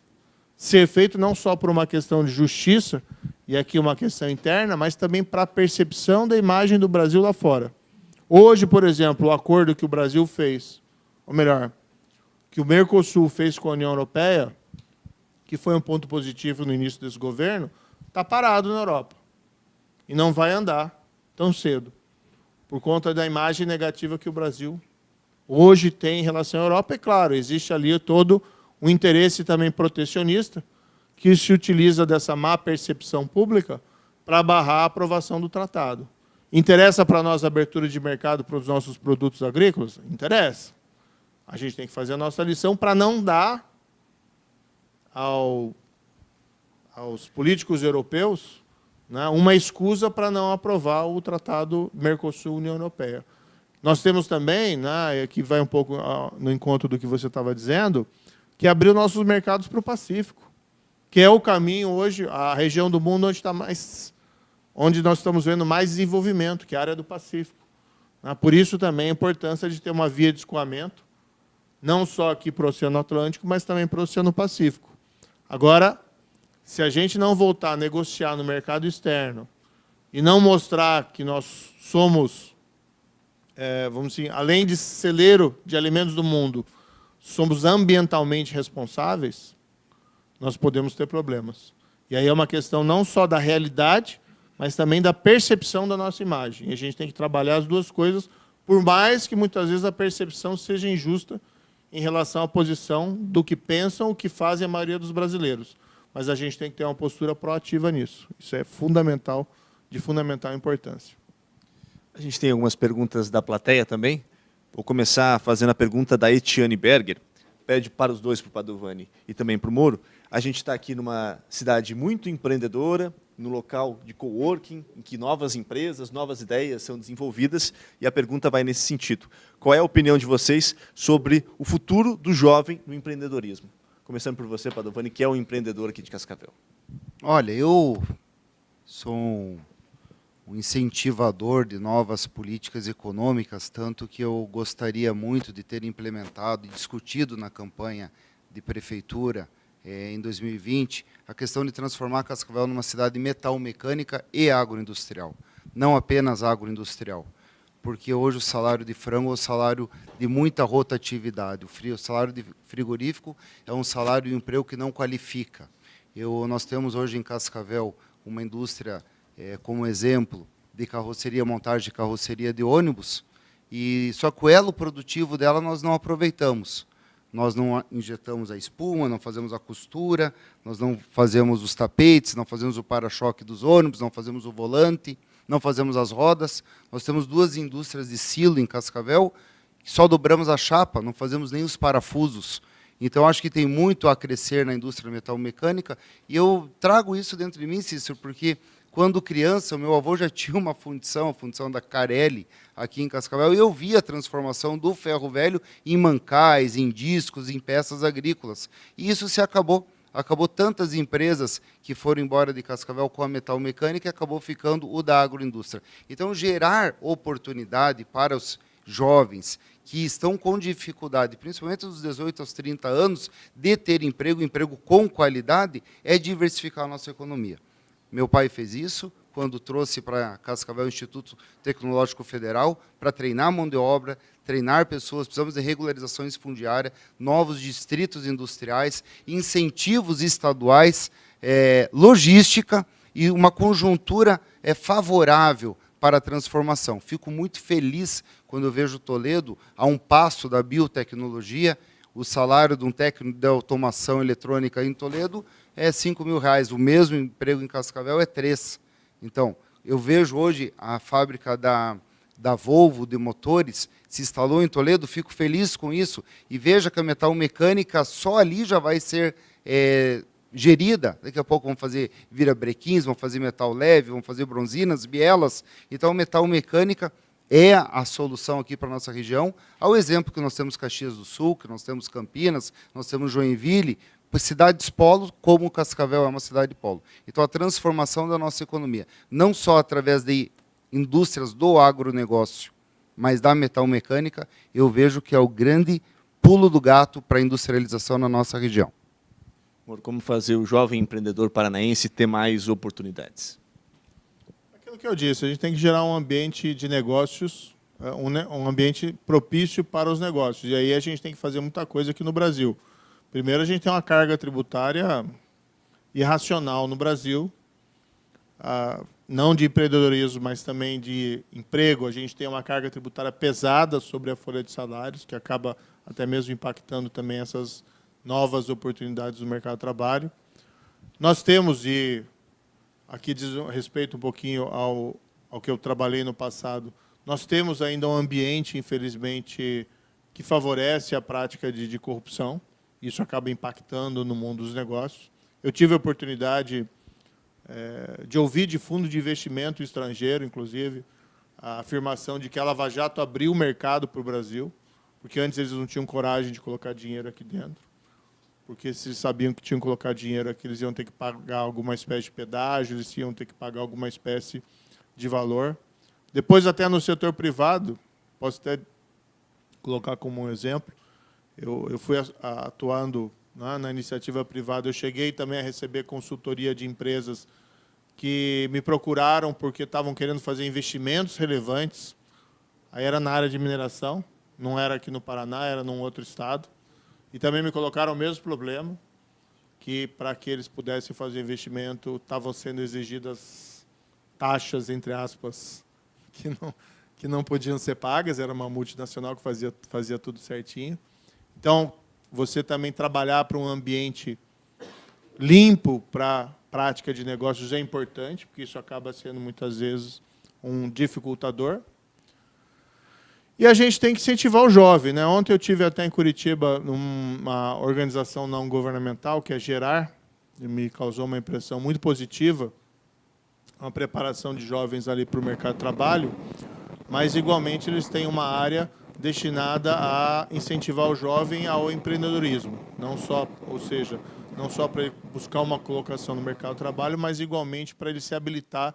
ser feito não só por uma questão de justiça, e aqui uma questão interna, mas também para a percepção da imagem do Brasil lá fora. Hoje, por exemplo, o acordo que o Brasil fez, ou melhor, que o Mercosul fez com a União Europeia, que foi um ponto positivo no início desse governo, está parado na Europa. E não vai andar tão cedo, por conta da imagem negativa que o Brasil hoje tem em relação à Europa. É claro, existe ali todo um interesse também protecionista, que se utiliza dessa má percepção pública para barrar a aprovação do tratado. Interessa para nós a abertura de mercado para os nossos produtos agrícolas? Interessa. A gente tem que fazer a nossa lição para não dar aos políticos europeus, né, uma escusa para não aprovar o Tratado Mercosul-União Europeia. Nós temos também, né, que vai um pouco no encontro do que você estava dizendo, que abriu nossos mercados para o Pacífico, que é o caminho hoje, a região do mundo onde nós estamos vendo mais desenvolvimento, que é a área do Pacífico. Por isso também a importância de ter uma via de escoamento, não só aqui para o Oceano Atlântico, mas também para o Oceano Pacífico. Agora, se a gente não voltar a negociar no mercado externo e não mostrar que nós somos, vamos dizer, além de celeiro de alimentos do mundo, somos ambientalmente responsáveis, nós podemos ter problemas. E aí é uma questão não só da realidade, mas também da percepção da nossa imagem. E a gente tem que trabalhar as duas coisas, por mais que muitas vezes a percepção seja injusta em relação à posição do que pensam, o que fazem a maioria dos brasileiros. Mas a gente tem que ter uma postura proativa nisso. Isso é fundamental, de fundamental importância. A gente tem algumas perguntas da plateia também. Vou começar fazendo a pergunta da Etiane Berger. Pede para os dois, para o Padovani e também para o Moro. A gente está aqui numa cidade muito empreendedora, no local de coworking, em que novas empresas, novas ideias são desenvolvidas, e a pergunta vai nesse sentido. Qual é a opinião de vocês sobre o futuro do jovem no empreendedorismo? Começando por você, Padovani, que é um empreendedor aqui de Cascavel. Olha, eu sou um incentivador de novas políticas econômicas, tanto que eu gostaria muito de ter implementado e discutido na campanha de prefeitura em 2020 a questão de transformar Cascavel numa cidade metalmecânica e agroindustrial, não apenas agroindustrial, porque hoje o salário de frango é um salário de muita rotatividade. O salário de frigorífico é um salário de emprego que não qualifica. Nós temos hoje em Cascavel uma indústria, como exemplo, de carroceria, montagem de carroceria de ônibus, e só que o elo produtivo dela nós não aproveitamos. Nós não injetamos a espuma, não fazemos a costura, nós não fazemos os tapetes, não fazemos o para-choque dos ônibus, não fazemos o volante, não fazemos as rodas. Nós temos 2 indústrias de silo em Cascavel, só dobramos a chapa, não fazemos nem os parafusos. Então, acho que tem muito a crescer na indústria metalmecânica, e eu trago isso dentro de mim, Cícero, porque quando criança, o meu avô já tinha uma fundição, a fundição da Carelli, aqui em Cascavel, e eu vi a transformação do ferro velho em mancais, em discos, em peças agrícolas. E isso se acabou. Acabou tantas empresas que foram embora de Cascavel com a metalmecânica e acabou ficando o da agroindústria. Então, gerar oportunidade para os jovens que estão com dificuldade, principalmente dos 18 aos 30 anos, de ter emprego com qualidade, é diversificar a nossa economia. Meu pai fez isso quando trouxe para Cascavel o Instituto Tecnológico Federal para treinar mão de obra, treinar pessoas. Precisamos de regularizações fundiárias, novos distritos industriais, incentivos estaduais, logística e uma conjuntura favorável para a transformação. Fico muito feliz quando eu vejo Toledo a um passo da biotecnologia. O salário de um técnico de automação eletrônica em Toledo é R$5.000. O mesmo emprego em Cascavel é 3. Então, eu vejo hoje a fábrica da Volvo de motores se instalou em Toledo, fico feliz com isso. E veja que a metalmecânica só ali já vai ser gerida. Daqui a pouco vão fazer virabrequins, vão fazer metal leve, vão fazer bronzinas, bielas. Então, a metalmecânica é a solução aqui para a nossa região, ao exemplo que nós temos Caxias do Sul, que nós temos Campinas, nós temos Joinville, cidades polo, como Cascavel é uma cidade polo. Então, a transformação da nossa economia, não só através de indústrias do agronegócio, mas da metalmecânica, eu vejo que é o grande pulo do gato para a industrialização na nossa região. Como fazer o jovem empreendedor paranaense ter mais oportunidades? Aquilo que eu disse, a gente tem que gerar um ambiente de negócios, um ambiente propício para os negócios. E aí a gente tem que fazer muita coisa aqui no Brasil. Primeiro, a gente tem uma carga tributária irracional no Brasil, não de empreendedorismo, mas também de emprego. A gente tem uma carga tributária pesada sobre a folha de salários, que acaba até mesmo impactando também essas novas oportunidades do mercado de trabalho. Nós temos, e aqui diz respeito um pouquinho ao que eu trabalhei no passado, nós temos ainda um ambiente, infelizmente, que favorece a prática de corrupção. Isso acaba impactando no mundo dos negócios. Eu tive a oportunidade de ouvir de fundo de investimento estrangeiro, inclusive, a afirmação de que a Lava Jato abriu o mercado para o Brasil, porque antes eles não tinham coragem de colocar dinheiro aqui dentro, porque se eles sabiam que tinham que colocar dinheiro aqui, eles iam ter que pagar alguma espécie de pedágio, eles iam ter que pagar alguma espécie de valor. Depois, até no setor privado, posso até colocar como um exemplo, eu fui atuando na iniciativa privada, eu cheguei também a receber consultoria de empresas que me procuraram porque estavam querendo fazer investimentos relevantes. Aí era na área de mineração, não era aqui no Paraná, era num outro estado. E também me colocaram o mesmo problema, que para que eles pudessem fazer investimento, estavam sendo exigidas taxas, entre aspas, que não podiam ser pagas, era uma multinacional que fazia tudo certinho. Então, você também trabalhar para um ambiente limpo para a prática de negócios é importante, porque isso acaba sendo, muitas vezes, um dificultador. E a gente tem que incentivar o jovem, né? Ontem eu tive até em Curitiba uma organização não governamental, que é Gerar, e me causou uma impressão muito positiva, uma preparação de jovens ali para o mercado de trabalho, mas, igualmente, eles têm uma área destinada a incentivar o jovem ao empreendedorismo, não só, ou seja, não só para ele buscar uma colocação no mercado de trabalho, mas igualmente para ele se habilitar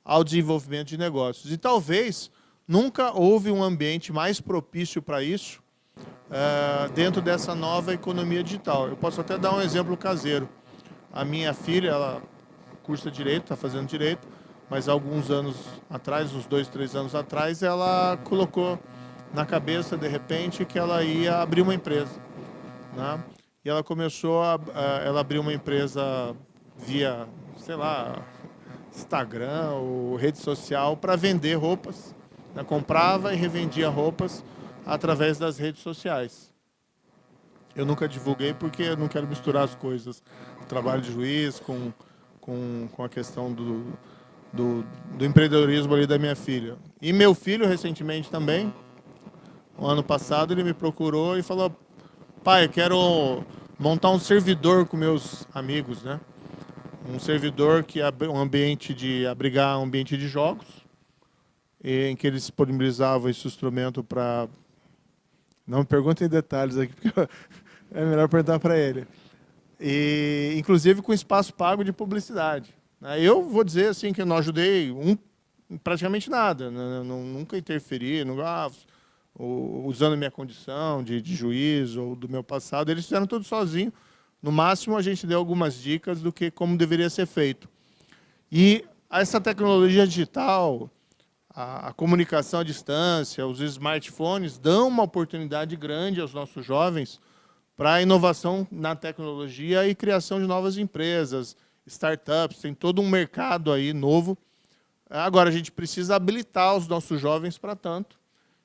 ao desenvolvimento de negócios. E talvez nunca houve um ambiente mais propício para isso dentro dessa nova economia digital. Eu posso até dar um exemplo caseiro. A minha filha, ela cursa Direito, está fazendo Direito, mas alguns anos atrás, uns 2, 3 anos atrás, ela colocou na cabeça, de repente, que ela ia abrir uma empresa, né? E ela começou ela abriu uma empresa via, sei lá, Instagram ou rede social para vender roupas, né? Comprava e revendia roupas através das redes sociais. Eu nunca divulguei porque eu não quero misturar as coisas, o trabalho de juiz com a questão do empreendedorismo ali da minha filha. E meu filho, recentemente também, o ano passado, ele me procurou e falou: pai, eu quero montar um servidor com meus amigos, né? Um servidor que é um ambiente de abrigar um ambiente de jogos, em que eles disponibilizavam esse instrumento para... Não me perguntem detalhes aqui, porque é melhor perguntar para ele. E, inclusive com espaço pago de publicidade. Eu vou dizer assim que eu não ajudei praticamente nada, né? Nunca interferi, usando minha condição de juiz ou do meu passado. Eles fizeram tudo sozinho. No máximo, a gente deu algumas dicas do que como deveria ser feito. E essa tecnologia digital, a comunicação à distância, os smartphones, dão uma oportunidade grande aos nossos jovens para a inovação na tecnologia e criação de novas empresas, startups, tem todo um mercado aí novo. Agora, a gente precisa habilitar os nossos jovens para tanto.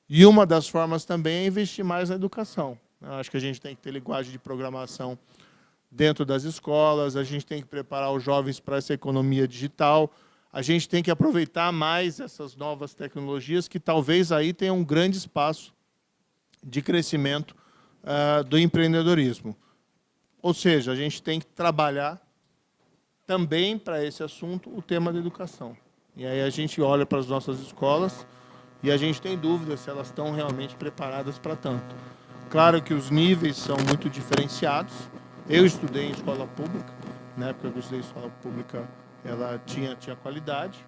E uma das formas também é investir mais na educação. Eu acho que a gente tem que ter linguagem de programação dentro das escolas, a gente tem que preparar os jovens para essa economia digital, a gente tem que aproveitar mais essas novas tecnologias que talvez aí tenham um grande espaço de crescimento do empreendedorismo. Ou seja, a gente tem que trabalhar também para esse assunto o tema da educação. E aí a gente olha para as nossas escolas e a gente tem dúvida se elas estão realmente preparadas para tanto. Claro que os níveis são muito diferenciados. Eu estudei em escola pública, na época que eu estudei em escola pública, ela tinha qualidade,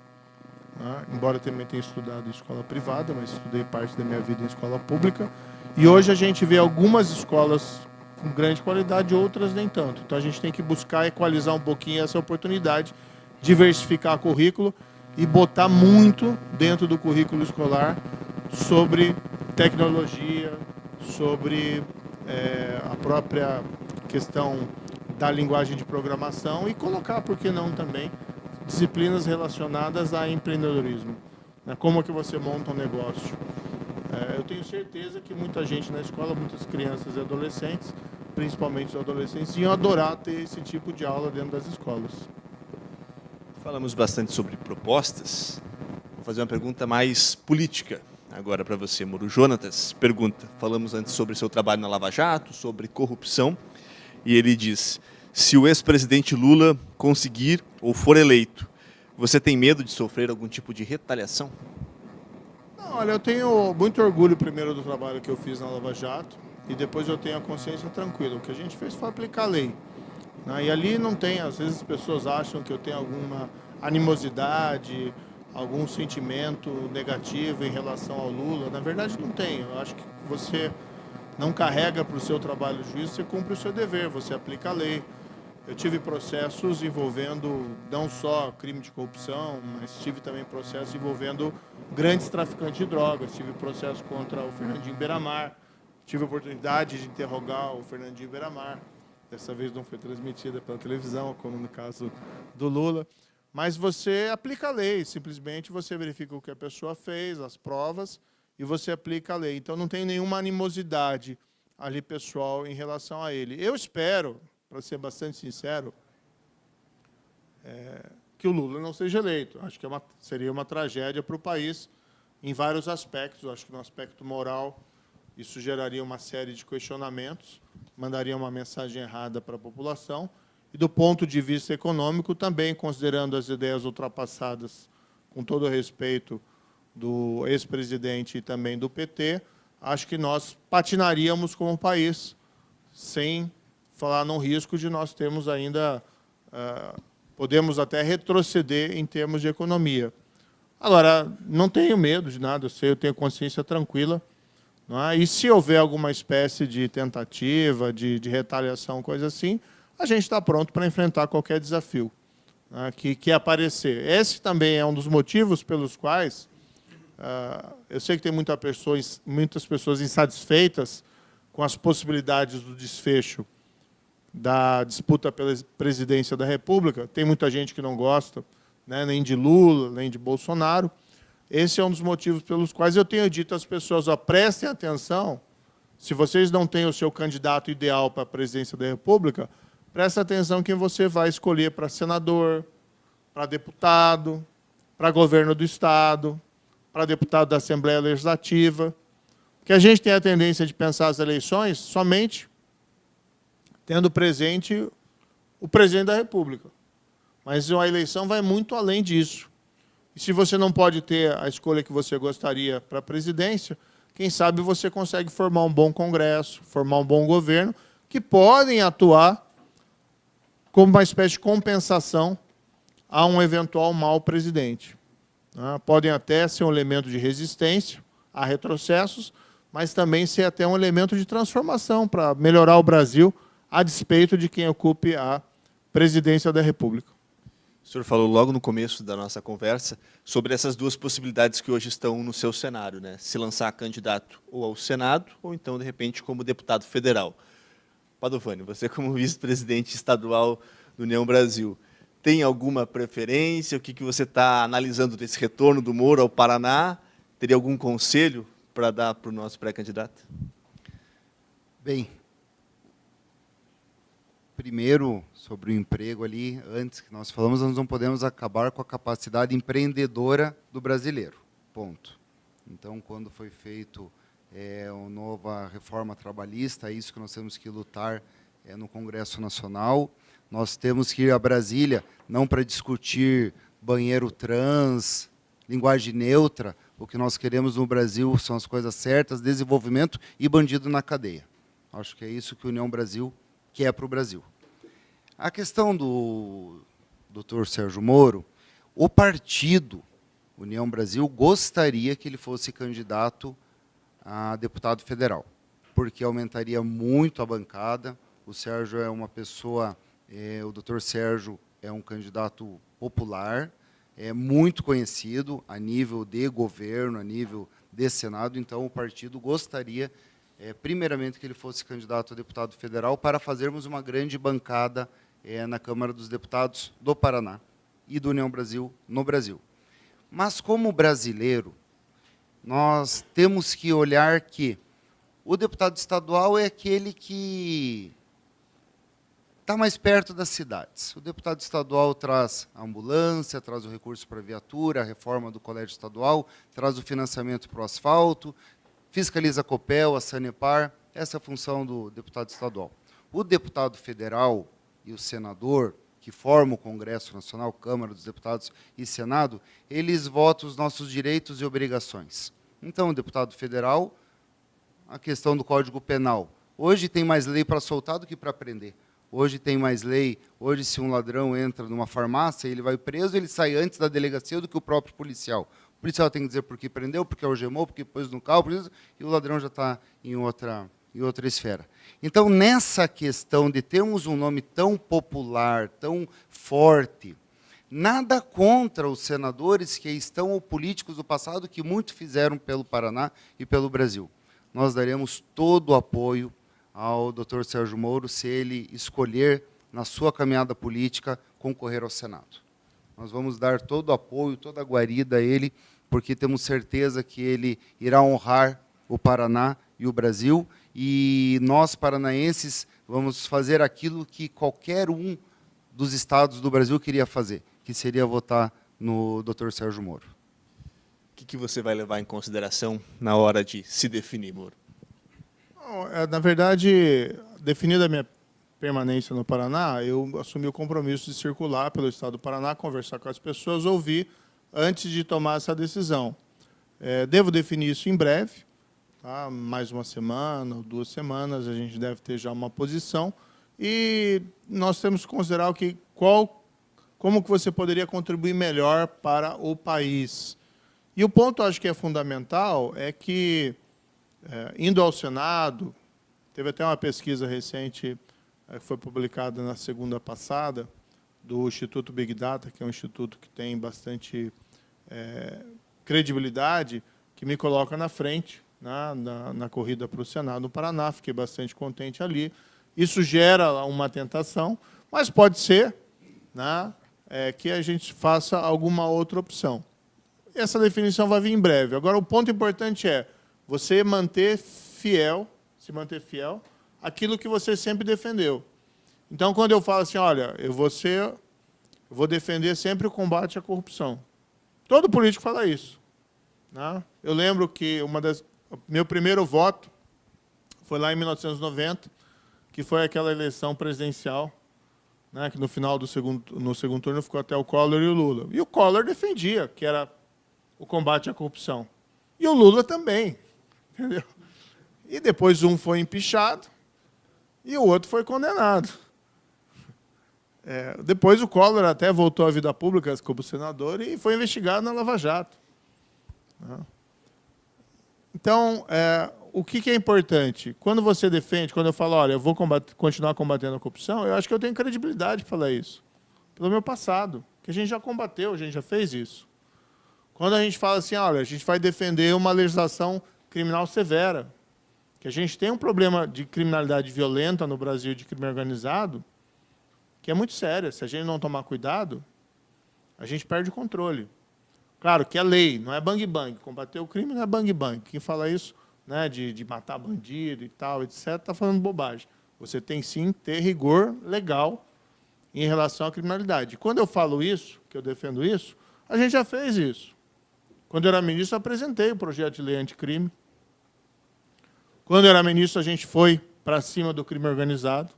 né? Embora eu também tenha estudado em escola privada, mas estudei parte da minha vida em escola pública. E hoje a gente vê algumas escolas com grande qualidade, outras nem tanto. Então a gente tem que buscar equalizar um pouquinho essa oportunidade, diversificar o currículo e botar muito dentro do currículo escolar sobre tecnologia, sobre a própria questão da linguagem de programação e colocar, por que não também, disciplinas relacionadas a empreendedorismo. Como é que você monta um negócio? Eu tenho certeza que muita gente na escola, muitas crianças e adolescentes, principalmente os adolescentes, iam adorar ter esse tipo de aula dentro das escolas. Falamos bastante sobre propostas. Vou fazer uma pergunta mais política agora para você, Moro. Jonatas pergunta, falamos antes sobre seu trabalho na Lava Jato, sobre corrupção, e ele diz: se o ex-presidente Lula conseguir ou for eleito, você tem medo de sofrer algum tipo de retaliação? Não, olha, eu tenho muito orgulho primeiro do trabalho que eu fiz na Lava Jato e depois eu tenho a consciência tranquila. O que a gente fez foi aplicar a lei. E ali não tem, às vezes as pessoas acham que eu tenho alguma animosidade, algum sentimento negativo em relação ao Lula. Na verdade não tenho. Eu acho que você não carrega para o seu trabalho de juiz, você cumpre o seu dever, você aplica a lei. Eu tive processos envolvendo não só crime de corrupção, mas tive também processos envolvendo grandes traficantes de drogas. Tive processo contra o Fernandinho Beiramar, tive a oportunidade de interrogar o Fernandinho Beiramar. Dessa vez não foi transmitida pela televisão, como no caso do Lula. Mas você aplica a lei, simplesmente você verifica o que a pessoa fez, as provas, e você aplica a lei. Então não tem nenhuma animosidade ali pessoal em relação a ele. Eu espero, para ser bastante sincero, que o Lula não seja eleito. Acho que seria uma tragédia para o país em vários aspectos. Acho que no aspecto moral isso geraria uma série de questionamentos, mandaria uma mensagem errada para a população. E do ponto de vista econômico, também, considerando as ideias ultrapassadas, com todo o respeito do ex-presidente e também do PT, acho que nós patinaríamos como país, sem falar num risco de nós termos ainda, podemos até retroceder em termos de economia. Agora, não tenho medo de nada, eu tenho consciência tranquila. Não é? E se houver alguma espécie de tentativa, de retaliação, coisa assim, a gente está pronto para enfrentar qualquer desafio, né, que aparecer. Esse também é um dos motivos pelos quais eu sei que tem muitas pessoas insatisfeitas com as possibilidades do desfecho da disputa pela presidência da República. Tem muita gente que não gosta, né, nem de Lula, nem de Bolsonaro. Esse é um dos motivos pelos quais eu tenho dito às pessoas, prestem atenção, se vocês não têm o seu candidato ideal para a presidência da República, prestem atenção quem você vai escolher para senador, para deputado, para governo do Estado, para deputado da Assembleia Legislativa. Porque a gente tem a tendência de pensar as eleições somente tendo presente o presidente da República. Mas a eleição vai muito além disso. E se você não pode ter a escolha que você gostaria para a presidência, quem sabe você consegue formar um bom Congresso, formar um bom governo, que podem atuar como uma espécie de compensação a um eventual mau presidente. Podem até ser um elemento de resistência a retrocessos, mas também ser até um elemento de transformação para melhorar o Brasil a despeito de quem ocupe a presidência da República. O senhor falou logo no começo da nossa conversa sobre essas duas possibilidades que hoje estão no seu cenário, né? Se lançar candidato ou ao Senado, ou então, de repente, como deputado federal. Padovani, você como vice-presidente estadual do União Brasil, tem alguma preferência? O que você está analisando desse retorno do Moro ao Paraná? Teria algum conselho para dar para o nosso pré-candidato? Bem, primeiro, sobre o emprego ali, antes que nós falamos, nós não podemos acabar com a capacidade empreendedora do brasileiro, ponto. Então, quando foi feito uma nova reforma trabalhista, é isso que nós temos que lutar no Congresso Nacional. Nós temos que ir a Brasília, não para discutir banheiro trans, linguagem neutra. O que nós queremos no Brasil são as coisas certas, desenvolvimento e bandido na cadeia. Acho que é isso que a União Brasil quer para o Brasil. A questão do Dr. Sérgio Moro, o partido União Brasil gostaria que ele fosse candidato a deputado federal, porque aumentaria muito a bancada. O Sérgio é uma pessoa, o Dr. Sérgio é um candidato popular, é muito conhecido a nível de governo, a nível de Senado, então o partido gostaria, primeiramente, que ele fosse candidato a deputado federal para fazermos uma grande bancada na Câmara dos Deputados do Paraná e do União Brasil no Brasil. Mas, como brasileiro, nós temos que olhar que o deputado estadual é aquele que está mais perto das cidades. O deputado estadual traz a ambulância, traz o recurso para a viatura, a reforma do colégio estadual, traz o financiamento para o asfalto, fiscaliza a Copel, a Sanepar, essa é a função do deputado estadual. O deputado federal e o senador, que formam o Congresso Nacional, Câmara dos Deputados e Senado, eles votam os nossos direitos e obrigações. Então, o deputado federal, a questão do Código Penal. Hoje tem mais lei para soltar do que para prender. Hoje tem mais lei. Hoje, se um ladrão entra numa farmácia, ele vai preso, ele sai antes da delegacia do que o próprio policial. O policial tem que dizer por que prendeu, porque algemou, porque pôs no carro, e o ladrão já está em outra esfera. Então, nessa questão de termos um nome tão popular, tão forte, nada contra os senadores que estão ou políticos do passado que muito fizeram pelo Paraná e pelo Brasil. Nós daremos todo o apoio ao Dr. Sérgio Moro se ele escolher, na sua caminhada política, concorrer ao Senado. Nós vamos dar todo o apoio, toda a guarida a ele, porque temos certeza que ele irá honrar o Paraná e o Brasil, e nós, paranaenses, vamos fazer aquilo que qualquer um dos estados do Brasil queria fazer, que seria votar no Dr. Sérgio Moro. O que você vai levar em consideração na hora de se definir, Moro? Na verdade, definida a minha permanência no Paraná, eu assumi o compromisso de circular pelo estado do Paraná, conversar com as pessoas, ouvir antes de tomar essa decisão. Devo definir isso em breve. tá? Mais uma semana ou 2 semanas, a gente deve ter já uma posição. E nós temos que considerar como que você poderia contribuir melhor para o país. E o ponto, acho que é fundamental, é que, indo ao Senado, teve até uma pesquisa recente, que foi publicada na segunda passada, do Instituto Big Data, que é um instituto que tem bastante credibilidade, que me coloca na frente, na corrida para o Senado no Paraná. Fiquei bastante contente ali. Isso gera uma tentação, mas pode ser, né, que a gente faça alguma outra opção. Essa definição vai vir em breve. Agora, o ponto importante é você se manter fiel àquilo que você sempre defendeu. Então, quando eu falo assim, olha, eu vou defender sempre o combate à corrupção. Todo político fala isso, né? Eu lembro que meu primeiro voto foi lá em 1990, que foi aquela eleição presidencial, né, que no final no segundo turno ficou até o Collor e o Lula. E o Collor defendia que era o combate à corrupção. E o Lula também, entendeu? E depois um foi empichado e o outro foi condenado. Depois o Collor até voltou à vida pública como senador e foi investigado na Lava Jato. Então, o que é importante? Quando você defende, quando eu falo, olha, eu vou continuar combatendo a corrupção, eu acho que eu tenho credibilidade para falar isso. Pelo meu passado, que a gente já combateu, a gente já fez isso. Quando a gente fala assim, olha, a gente vai defender uma legislação criminal severa, que a gente tem um problema de criminalidade violenta no Brasil, de crime organizado, que é muito séria. Se a gente não tomar cuidado, a gente perde o controle. Claro que é lei, não é bang-bang. Combater o crime não é bang-bang. Quem fala isso, né, de matar bandido e tal, etc., está falando bobagem. Você tem, sim, ter rigor legal em relação à criminalidade. Quando eu falo isso, que eu defendo isso, a gente já fez isso. Quando eu era ministro, eu apresentei o projeto de lei anticrime. Quando eu era ministro, a gente foi para cima do crime organizado.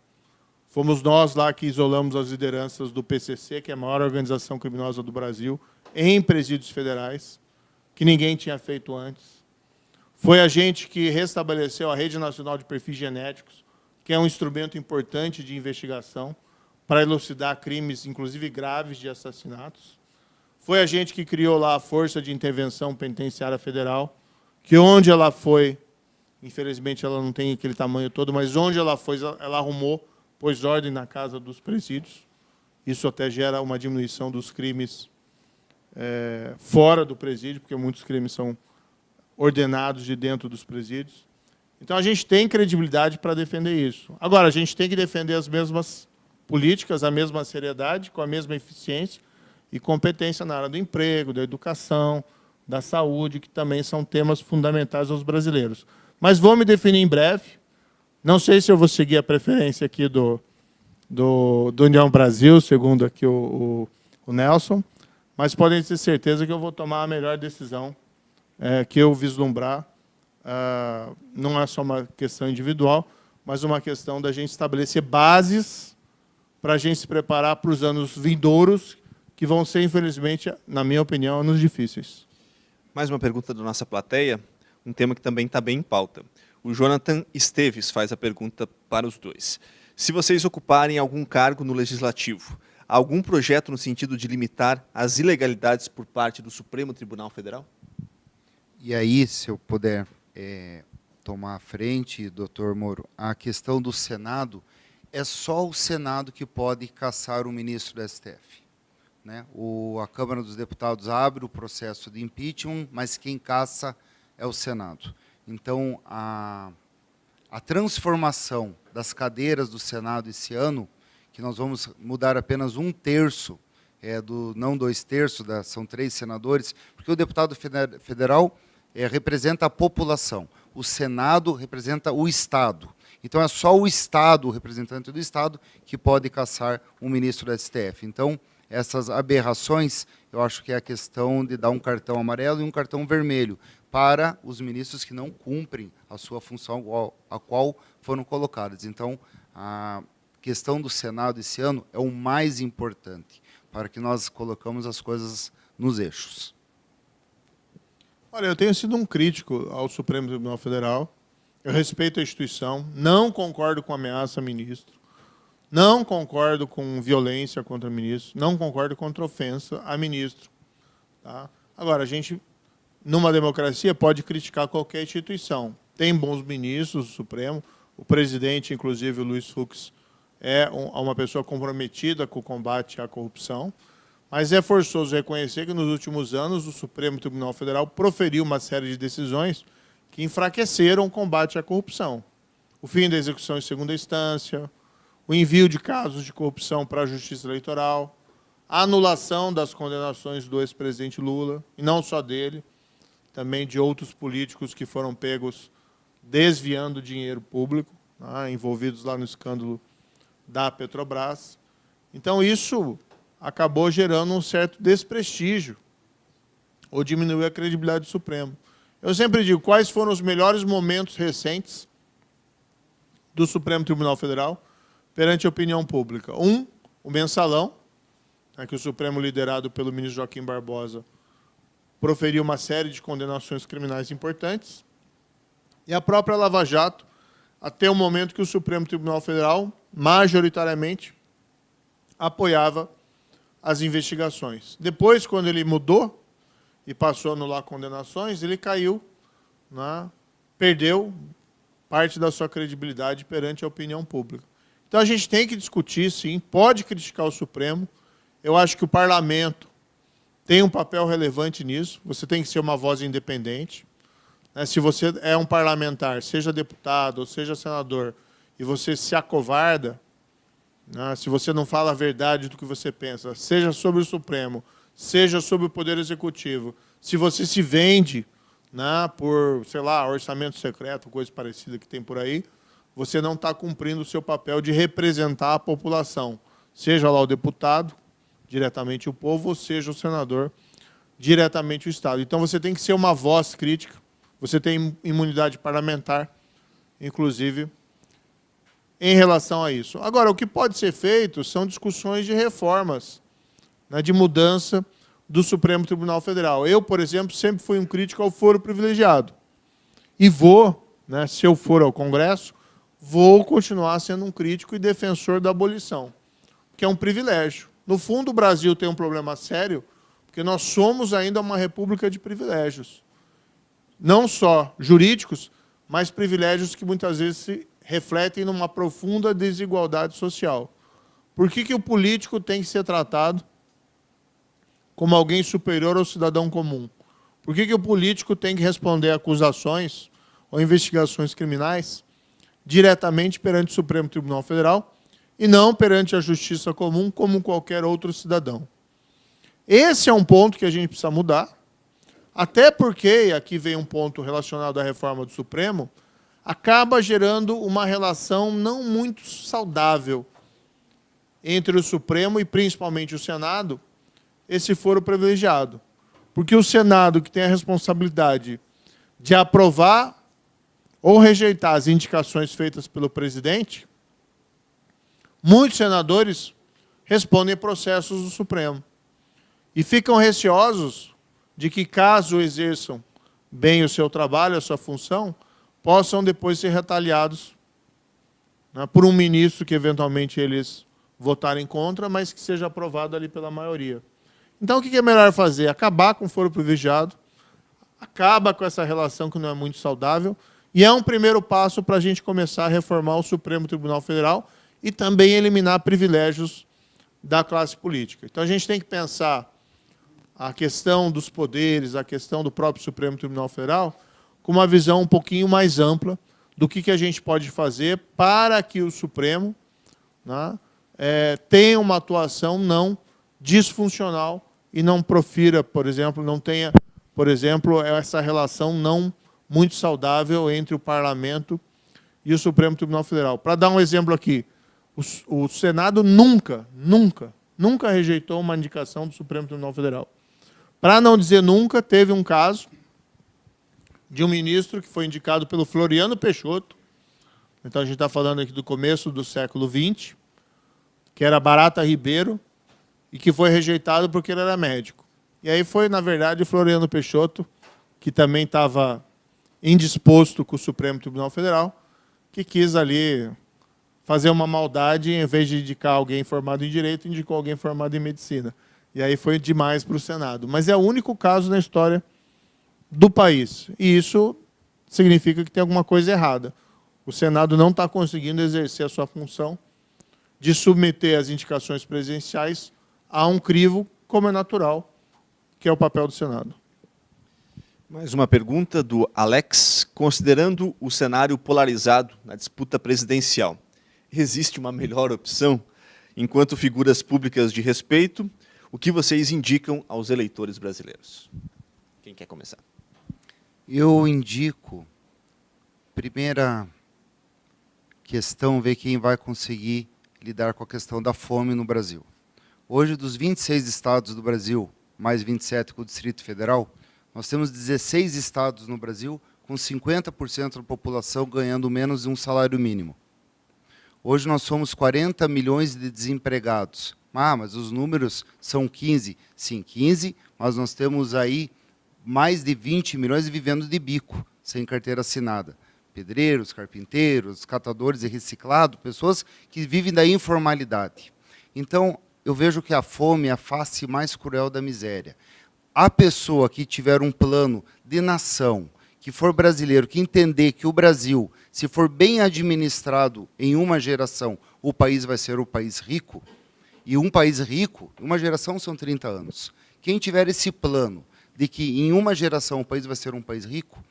Fomos nós lá que isolamos as lideranças do PCC, que é a maior organização criminosa do Brasil, em presídios federais, que ninguém tinha feito antes. Foi a gente que restabeleceu a Rede Nacional de Perfis Genéticos, que é um instrumento importante de investigação para elucidar crimes, inclusive graves, de assassinatos. Foi a gente que criou lá a Força de Intervenção Penitenciária Federal, que onde ela foi, infelizmente ela não tem aquele tamanho todo, mas onde ela foi, ela arrumou, pôs ordem na casa dos presídios. Isso até gera uma diminuição dos crimes fora do presídio, porque muitos crimes são ordenados de dentro dos presídios. Então, a gente tem credibilidade para defender isso. Agora, a gente tem que defender as mesmas políticas, a mesma seriedade, com a mesma eficiência e competência na área do emprego, da educação, da saúde, que também são temas fundamentais aos brasileiros. Mas vou me definir em breve. Não sei se eu vou seguir a preferência aqui do União Brasil, segundo aqui o Nelson, mas podem ter certeza que eu vou tomar a melhor decisão que eu vislumbrar. Não é só uma questão individual, mas uma questão da gente estabelecer bases para a gente se preparar para os anos vindouros, que vão ser, infelizmente, na minha opinião, anos difíceis. Mais uma pergunta da nossa plateia, um tema que também está bem em pauta. O Jonathan Esteves faz a pergunta para os dois. Se vocês ocuparem algum cargo no Legislativo, há algum projeto no sentido de limitar as ilegalidades por parte do Supremo Tribunal Federal? E aí, se eu puder tomar a frente, doutor Moro, a questão do Senado, é só o Senado que pode caçar o ministro do STF. Né? A Câmara dos Deputados abre o processo de impeachment, mas quem caça é o Senado. Então, a transformação das cadeiras do Senado esse ano, que nós vamos mudar apenas 1/3, não 2/3, são 3 senadores, porque o deputado federal representa a população, o Senado representa o Estado. Então, é só o Estado, o representante do Estado, que pode caçar um ministro do STF. Então, essas aberrações, eu acho que é a questão de dar um cartão amarelo e um cartão vermelho para os ministros que não cumprem a sua função a qual foram colocados. Então, a questão do Senado esse ano é o mais importante, para que nós colocamos as coisas nos eixos. Olha, eu tenho sido um crítico ao Supremo Tribunal Federal. Eu respeito a instituição, não concordo com ameaça a ministro, não concordo com violência contra ministro, não concordo contra ofensa a ministro. Tá? Agora, a gente, numa democracia, pode criticar qualquer instituição. Tem bons ministros do Supremo, o presidente, inclusive o Luiz Fux, é uma pessoa comprometida com o combate à corrupção, mas é forçoso reconhecer que, nos últimos anos, o Supremo Tribunal Federal proferiu uma série de decisões que enfraqueceram o combate à corrupção. O fim da execução em segunda instância, o envio de casos de corrupção para a Justiça Eleitoral, a anulação das condenações do ex-presidente Lula, e não só dele, também de outros políticos que foram pegos desviando dinheiro público, né, envolvidos lá no escândalo da Petrobras. Então, isso acabou gerando um certo desprestígio, ou diminuiu a credibilidade do Supremo. Eu sempre digo, quais foram os melhores momentos recentes do Supremo Tribunal Federal perante a opinião pública? O mensalão, que o Supremo, liderado pelo ministro Joaquim Barbosa, proferiu uma série de condenações criminais importantes, e a própria Lava Jato, até o momento que o Supremo Tribunal Federal, majoritariamente, apoiava as investigações. Depois, quando ele mudou e passou a anular condenações, ele caiu, né, perdeu parte da sua credibilidade perante a opinião pública. Então, a gente tem que discutir, sim, pode criticar o Supremo. Eu acho que o parlamento tem um papel relevante nisso. Você tem que ser uma voz independente. Se você é um parlamentar, seja deputado ou seja senador, e você se acovarda, né, se você não fala a verdade do que você pensa, seja sobre o Supremo, seja sobre o Poder Executivo, se você se vende, né, por, sei lá, orçamento secreto, coisa parecida que tem por aí, você não está cumprindo o seu papel de representar a população, seja lá o deputado, diretamente o povo, ou seja o senador, diretamente o Estado. Então, você tem que ser uma voz crítica, você tem imunidade parlamentar, inclusive, em relação a isso. Agora, o que pode ser feito são discussões de reformas, né, de mudança do Supremo Tribunal Federal. Eu, por exemplo, sempre fui um crítico ao foro privilegiado. E vou, né, se eu for ao Congresso, vou continuar sendo um crítico e defensor da abolição, que é um privilégio. No fundo, o Brasil tem um problema sério, porque nós somos ainda uma república de privilégios. Não só jurídicos, mas privilégios que muitas vezes se refletem numa profunda desigualdade social. Por que o político tem que ser tratado como alguém superior ao cidadão comum? Por que o político tem que responder a acusações ou investigações criminais diretamente perante o Supremo Tribunal Federal e não perante a justiça comum como qualquer outro cidadão? Esse é um ponto que a gente precisa mudar, até porque, e aqui vem um ponto relacionado à reforma do Supremo, acaba gerando uma relação não muito saudável entre o Supremo e principalmente o Senado, esse foro privilegiado. Porque o Senado, que tem a responsabilidade de aprovar ou rejeitar as indicações feitas pelo presidente, muitos senadores respondem processos do Supremo. E ficam receosos de que, caso exerçam bem o seu trabalho, a sua função, possam depois ser retaliados, né, por um ministro que, eventualmente, eles votarem contra, mas que seja aprovado ali pela maioria. Então, o que é melhor fazer? Acabar com o foro privilegiado, acaba com essa relação que não é muito saudável, e é um primeiro passo para a gente começar a reformar o Supremo Tribunal Federal e também eliminar privilégios da classe política. Então, a gente tem que pensar a questão dos poderes, a questão do próprio Supremo Tribunal Federal, com uma visão um pouquinho mais ampla do que a gente pode fazer para que o Supremo, né, tenha uma atuação não disfuncional e não profira, por exemplo, não tenha, por exemplo, essa relação não muito saudável entre o Parlamento e o Supremo Tribunal Federal. Para dar um exemplo aqui, o Senado nunca rejeitou uma indicação do Supremo Tribunal Federal. Para não dizer nunca, teve um caso de um ministro que foi indicado pelo Floriano Peixoto, então a gente está falando aqui do começo do século XX, que era Barata Ribeiro, e que foi rejeitado porque ele era médico. E aí foi, na verdade, o Floriano Peixoto que também estava indisposto com o Supremo Tribunal Federal, que quis ali fazer uma maldade, em vez de indicar alguém formado em Direito, indicou alguém formado em Medicina. E aí foi demais para o Senado. Mas é o único caso na história do país. E isso significa que tem alguma coisa errada. O Senado não está conseguindo exercer a sua função de submeter as indicações presidenciais a um crivo, como é natural, que é o papel do Senado. Mais uma pergunta do Alex. Considerando o cenário polarizado na disputa presidencial, existe uma melhor opção? Enquanto figuras públicas de respeito, o que vocês indicam aos eleitores brasileiros? Quem quer começar? Eu indico, primeira questão, ver quem vai conseguir lidar com a questão da fome no Brasil. Hoje, dos 26 estados do Brasil, mais 27 com o Distrito Federal, nós temos 16 estados no Brasil com 50% da população ganhando menos de um salário mínimo. Hoje nós somos 40 milhões de desempregados. Mas os números são 15. Sim, 15, mas nós temos aí mais de 20 milhões vivendo de bico, sem carteira assinada. Pedreiros, carpinteiros, catadores de reciclado, pessoas que vivem da informalidade. Então, eu vejo que a fome é a face mais cruel da miséria. A pessoa que tiver um plano de nação, que for brasileiro, que entender que o Brasil, se for bem administrado em uma geração, o país vai ser um país rico, e um país rico, uma geração são 30 anos. Quem tiver esse plano de que em uma geração o país vai ser um país rico,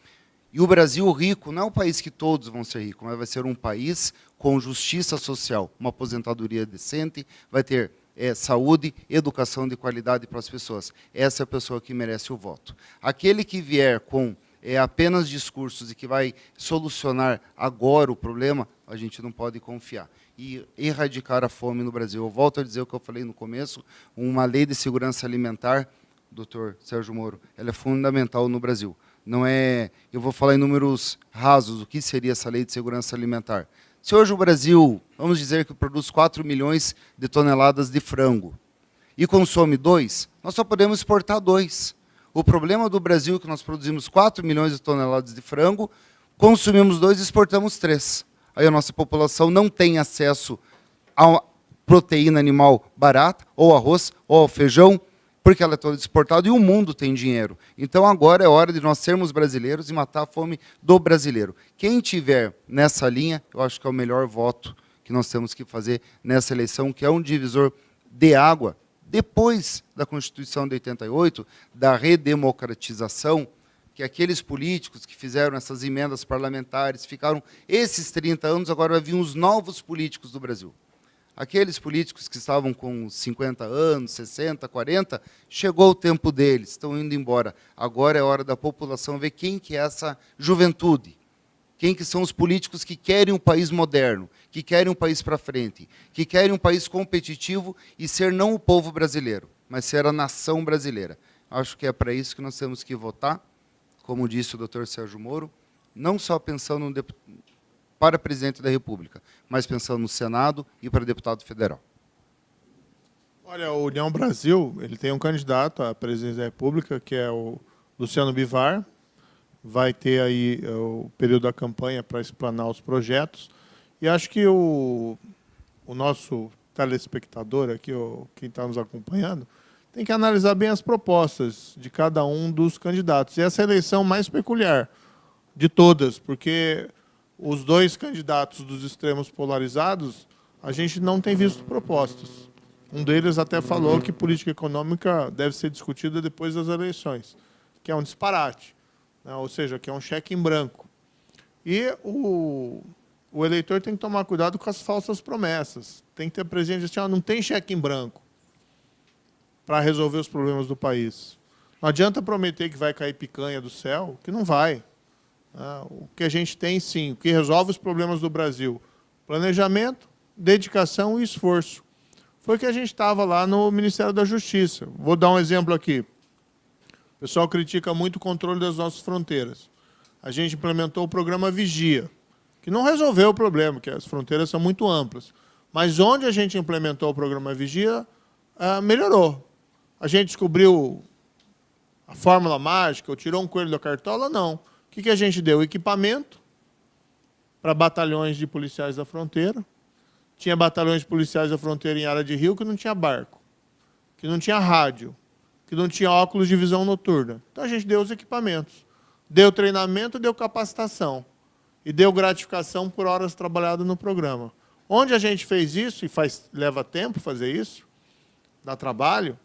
e o Brasil rico não é um país que todos vão ser ricos, mas vai ser um país com justiça social, uma aposentadoria decente, vai ter saúde, educação de qualidade para as pessoas. Essa é a pessoa que merece o voto. Aquele que vier com apenas discursos e que vai solucionar agora o problema, a gente não pode confiar. E erradicar a fome no Brasil. Eu volto a dizer o que eu falei no começo, uma lei de segurança alimentar, doutor Sérgio Moro, ela é fundamental no Brasil. Não é, eu vou falar em números rasos, o que seria essa lei de segurança alimentar. Se hoje o Brasil, vamos dizer que produz 4 milhões de toneladas de frango e consome 2, nós só podemos exportar 2. O problema do Brasil é que nós produzimos 4 milhões de toneladas de frango, consumimos 2 e exportamos 3. Aí a nossa população não tem acesso a proteína animal barata, ou arroz, ou ao feijão, porque ela é toda exportada e o mundo tem dinheiro. Então agora é hora de nós sermos brasileiros e matar a fome do brasileiro. Quem tiver nessa linha, eu acho que é o melhor voto que nós temos que fazer nessa eleição, que é um divisor de água. Depois da Constituição de 88, da redemocratização, que aqueles políticos que fizeram essas emendas parlamentares ficaram esses 30 anos, agora vai vir os novos políticos do Brasil. Aqueles políticos que estavam com 50 anos, 60, 40, chegou o tempo deles, estão indo embora. Agora é hora da população ver quem que é essa juventude, quem que são os políticos que querem um país moderno, que querem um país para frente, que querem um país competitivo e ser não o povo brasileiro, mas ser a nação brasileira. Acho que é para isso que nós temos que votar, como disse o doutor Sérgio Moro, não só pensando no para presidente da República, mas pensando no Senado e para deputado federal. Olha, o União Brasil, ele tem um candidato à presidência da República, que é o Luciano Bivar. Vai ter aí o período da campanha para explanar os projetos. E acho que o nosso telespectador aqui, quem está nos acompanhando, tem que analisar bem as propostas de cada um dos candidatos. E essa é a eleição mais peculiar de todas, porque os dois candidatos dos extremos polarizados, a gente não tem visto propostas. Um deles até falou que política econômica deve ser discutida depois das eleições, que é um disparate, né? Ou seja, que é um cheque em branco. E o eleitor tem que tomar cuidado com as falsas promessas. Tem que ter presente assim, não tem cheque em branco para resolver os problemas do país. Não adianta prometer que vai cair picanha do céu, que não vai. O que a gente tem, sim, o que resolve os problemas do Brasil: planejamento, dedicação e esforço. Foi que a gente estava lá no Ministério da Justiça. Vou dar um exemplo aqui. O pessoal critica muito o controle das nossas fronteiras. A gente implementou o programa Vigia, que não resolveu o problema, que as fronteiras são muito amplas. Mas onde a gente implementou o programa Vigia, melhorou. A gente descobriu a fórmula mágica, ou tirou um coelho da cartola, não. O que a gente deu? Equipamento para batalhões de policiais da fronteira. Tinha batalhões de policiais da fronteira em área de rio que não tinha barco, que não tinha rádio, que não tinha óculos de visão noturna. Então a gente deu os equipamentos, deu treinamento, deu capacitação e deu gratificação por horas trabalhadas no programa. Onde a gente fez isso, e leva tempo fazer isso, dá trabalho,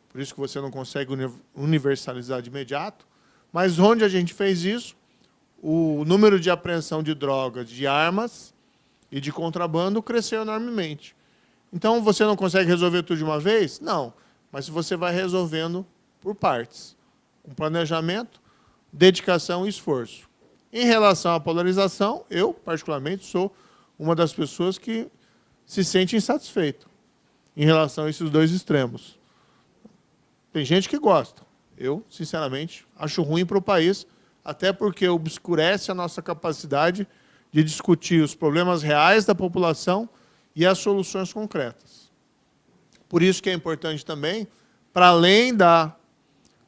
por isso que você não consegue universalizar de imediato, mas onde a gente fez isso, o número de apreensão de drogas, de armas e de contrabando cresceu enormemente. Então, você não consegue resolver tudo de uma vez? Não. Mas você vai resolvendo por partes, com planejamento, dedicação e esforço. Em relação à polarização, eu, particularmente, sou uma das pessoas que se sente insatisfeito em relação a esses dois extremos. Tem gente que gosta. Eu, sinceramente, acho ruim para o país, até porque obscurece a nossa capacidade de discutir os problemas reais da população e as soluções concretas. Por isso que é importante também, para além da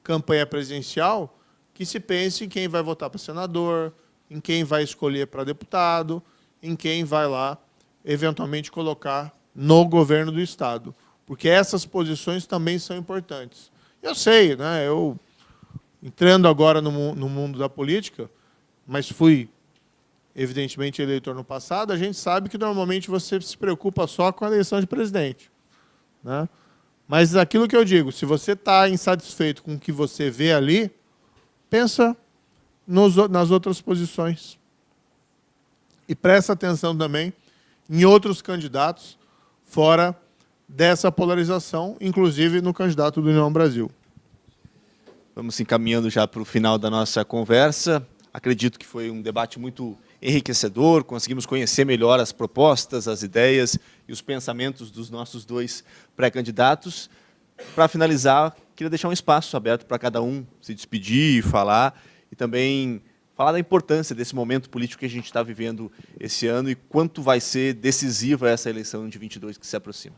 campanha presidencial, que se pense em quem vai votar para senador, em quem vai escolher para deputado, em quem vai lá, eventualmente, colocar no governo do Estado. Porque essas posições também são importantes. Eu sei, né, eu, entrando agora no mundo da política, mas fui, evidentemente, eleitor no passado, a gente sabe que, normalmente, você se preocupa só com a eleição de presidente, né? Mas aquilo que eu digo, se você está insatisfeito com o que você vê ali, pensa nas outras posições. E presta atenção também em outros candidatos fora dessa polarização, inclusive no candidato do União Brasil. Vamos encaminhando já para o final da nossa conversa. Acredito que foi um debate muito enriquecedor, conseguimos conhecer melhor as propostas, as ideias e os pensamentos dos nossos dois pré-candidatos. Para finalizar, queria deixar um espaço aberto para cada um se despedir, falar e também falar da importância desse momento político que a gente está vivendo esse ano e quanto vai ser decisiva essa eleição de 22 que se aproxima.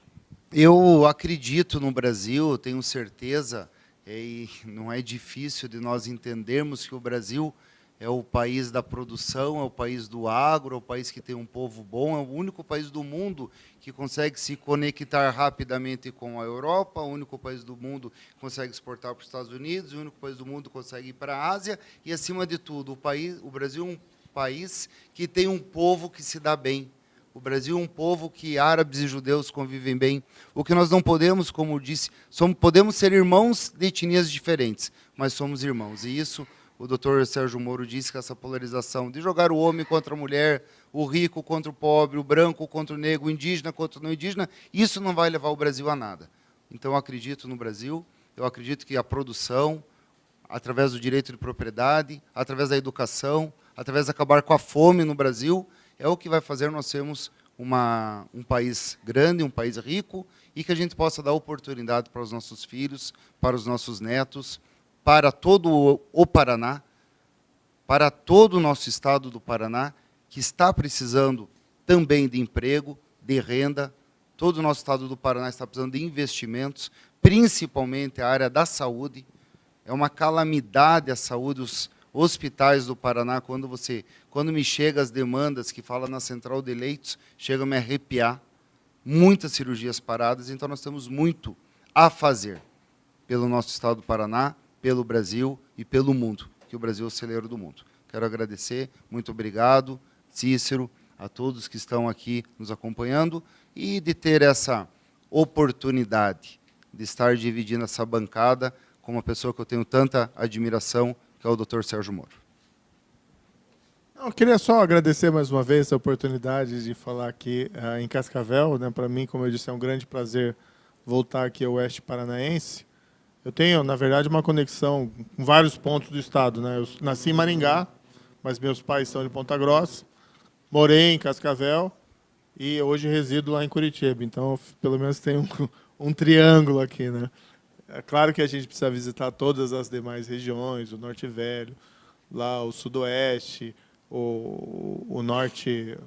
Eu acredito no Brasil, tenho certeza, e não é difícil de nós entendermos que o Brasil é o país da produção, é o país do agro, é o país que tem um povo bom, é o único país do mundo que consegue se conectar rapidamente com a Europa, o único país do mundo que consegue exportar para os Estados Unidos, o único país do mundo que consegue ir para a Ásia, e, acima de tudo, o Brasil é um país que tem um povo que se dá bem. O Brasil é um povo que árabes e judeus convivem bem. O que nós não podemos, como eu disse, podemos ser irmãos de etnias diferentes, mas somos irmãos, e isso... O doutor Sérgio Moro disse que essa polarização de jogar o homem contra a mulher, o rico contra o pobre, o branco contra o negro, o indígena contra o não indígena, isso não vai levar o Brasil a nada. Então, eu acredito no Brasil, eu acredito que a produção, através do direito de propriedade, através da educação, através de acabar com a fome no Brasil, é o que vai fazer nós sermos um país grande, um país rico, e que a gente possa dar oportunidade para os nossos filhos, para os nossos netos, para todo o Paraná, para todo o nosso estado do Paraná, que está precisando também de emprego, de renda. Todo o nosso estado do Paraná está precisando de investimentos, principalmente a área da saúde. É uma calamidade a saúde, os hospitais do Paraná. Quando me chegam as demandas que fala na central de leitos, chega a me arrepiar. Muitas cirurgias paradas, então nós temos muito a fazer pelo nosso estado do Paraná, pelo Brasil e pelo mundo, que o Brasil é o celeiro do mundo. Quero agradecer, muito obrigado, Cícero, a todos que estão aqui nos acompanhando e de ter essa oportunidade de estar dividindo essa bancada com uma pessoa que eu tenho tanta admiração, que é o Dr. Sérgio Moro. Eu queria só agradecer mais uma vez a oportunidade de falar aqui em Cascavel, né? Para mim, como eu disse, é um grande prazer voltar aqui ao Oeste Paranaense. Eu tenho, na verdade, uma conexão com vários pontos do estado, né? Eu nasci em Maringá, mas meus pais são de Ponta Grossa, morei em Cascavel e hoje resido lá em Curitiba. Então, pelo menos tem um triângulo aqui, né? É claro que a gente precisa visitar todas as demais regiões, o Norte Velho, lá o Sudoeste, o Norte,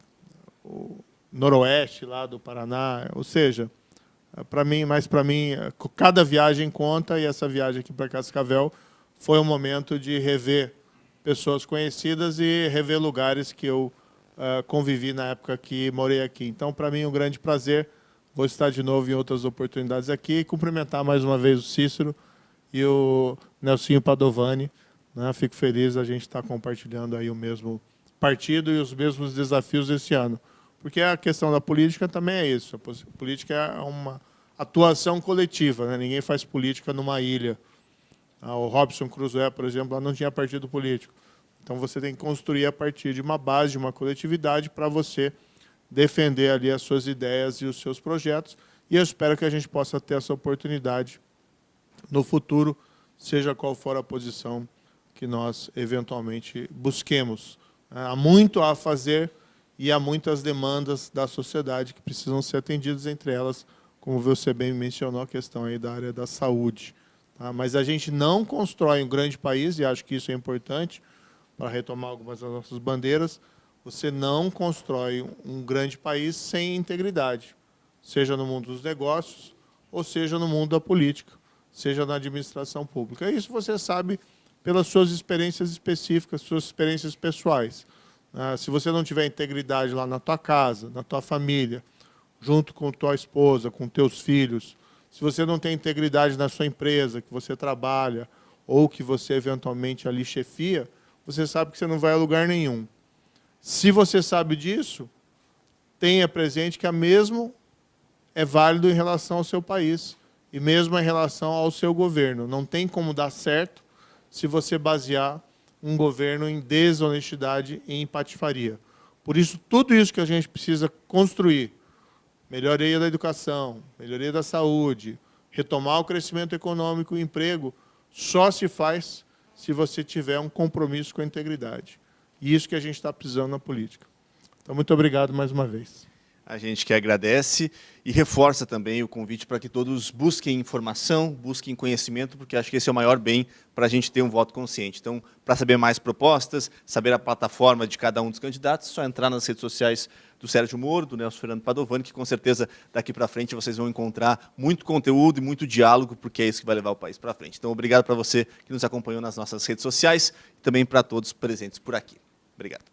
o Noroeste lá do Paraná, ou seja... Para mim, cada viagem conta, e essa viagem aqui para Cascavel foi um momento de rever pessoas conhecidas e rever lugares que eu convivi na época que morei aqui. Então, para mim, é um grande prazer. Vou estar de novo em outras oportunidades aqui e cumprimentar mais uma vez o Cícero e o Nelsinho Padovani. Né? Fico feliz a gente estar compartilhando aí o mesmo partido e os mesmos desafios esse ano. Porque a questão da política também é isso. A política é uma atuação coletiva, né? Ninguém faz política numa ilha. O Robson Crusoe, por exemplo, lá não tinha partido político. Então, você tem que construir a partir de uma base, de uma coletividade, para você defender ali as suas ideias e os seus projetos. E eu espero que a gente possa ter essa oportunidade no futuro, seja qual for a posição que nós, eventualmente, busquemos. Há muito a fazer e há muitas demandas da sociedade que precisam ser atendidas, entre elas, como você bem mencionou, a questão aí da área da saúde. Tá? Mas a gente não constrói um grande país, e acho que isso é importante, para retomar algumas das nossas bandeiras, você não constrói um grande país sem integridade, seja no mundo dos negócios, ou seja no mundo da política, seja na administração pública. Isso você sabe pelas suas experiências específicas, suas experiências pessoais. Se você não tiver integridade lá na tua casa, na tua família, junto com tua esposa, com teus filhos, se você não tem integridade na sua empresa, que você trabalha, ou que você eventualmente ali chefia, você sabe que você não vai a lugar nenhum. Se você sabe disso, tenha presente que a mesmo é válido em relação ao seu país e mesmo em relação ao seu governo. Não tem como dar certo se você basear um governo em desonestidade e em patifaria. Por isso, tudo isso que a gente precisa construir, melhoria da educação, melhoria da saúde, retomar o crescimento econômico e o emprego, só se faz se você tiver um compromisso com a integridade. E isso que a gente está precisando na política. Então, muito obrigado mais uma vez. A gente que agradece e reforça também o convite para que todos busquem informação, busquem conhecimento, porque acho que esse é o maior bem para a gente ter um voto consciente. Então, para saber mais propostas, saber a plataforma de cada um dos candidatos, é só entrar nas redes sociais do Sérgio Moro, do Nelson Fernando Padovani, que com certeza daqui para frente vocês vão encontrar muito conteúdo e muito diálogo, porque é isso que vai levar o país para frente. Então, obrigado para você que nos acompanhou nas nossas redes sociais e também para todos presentes por aqui. Obrigado.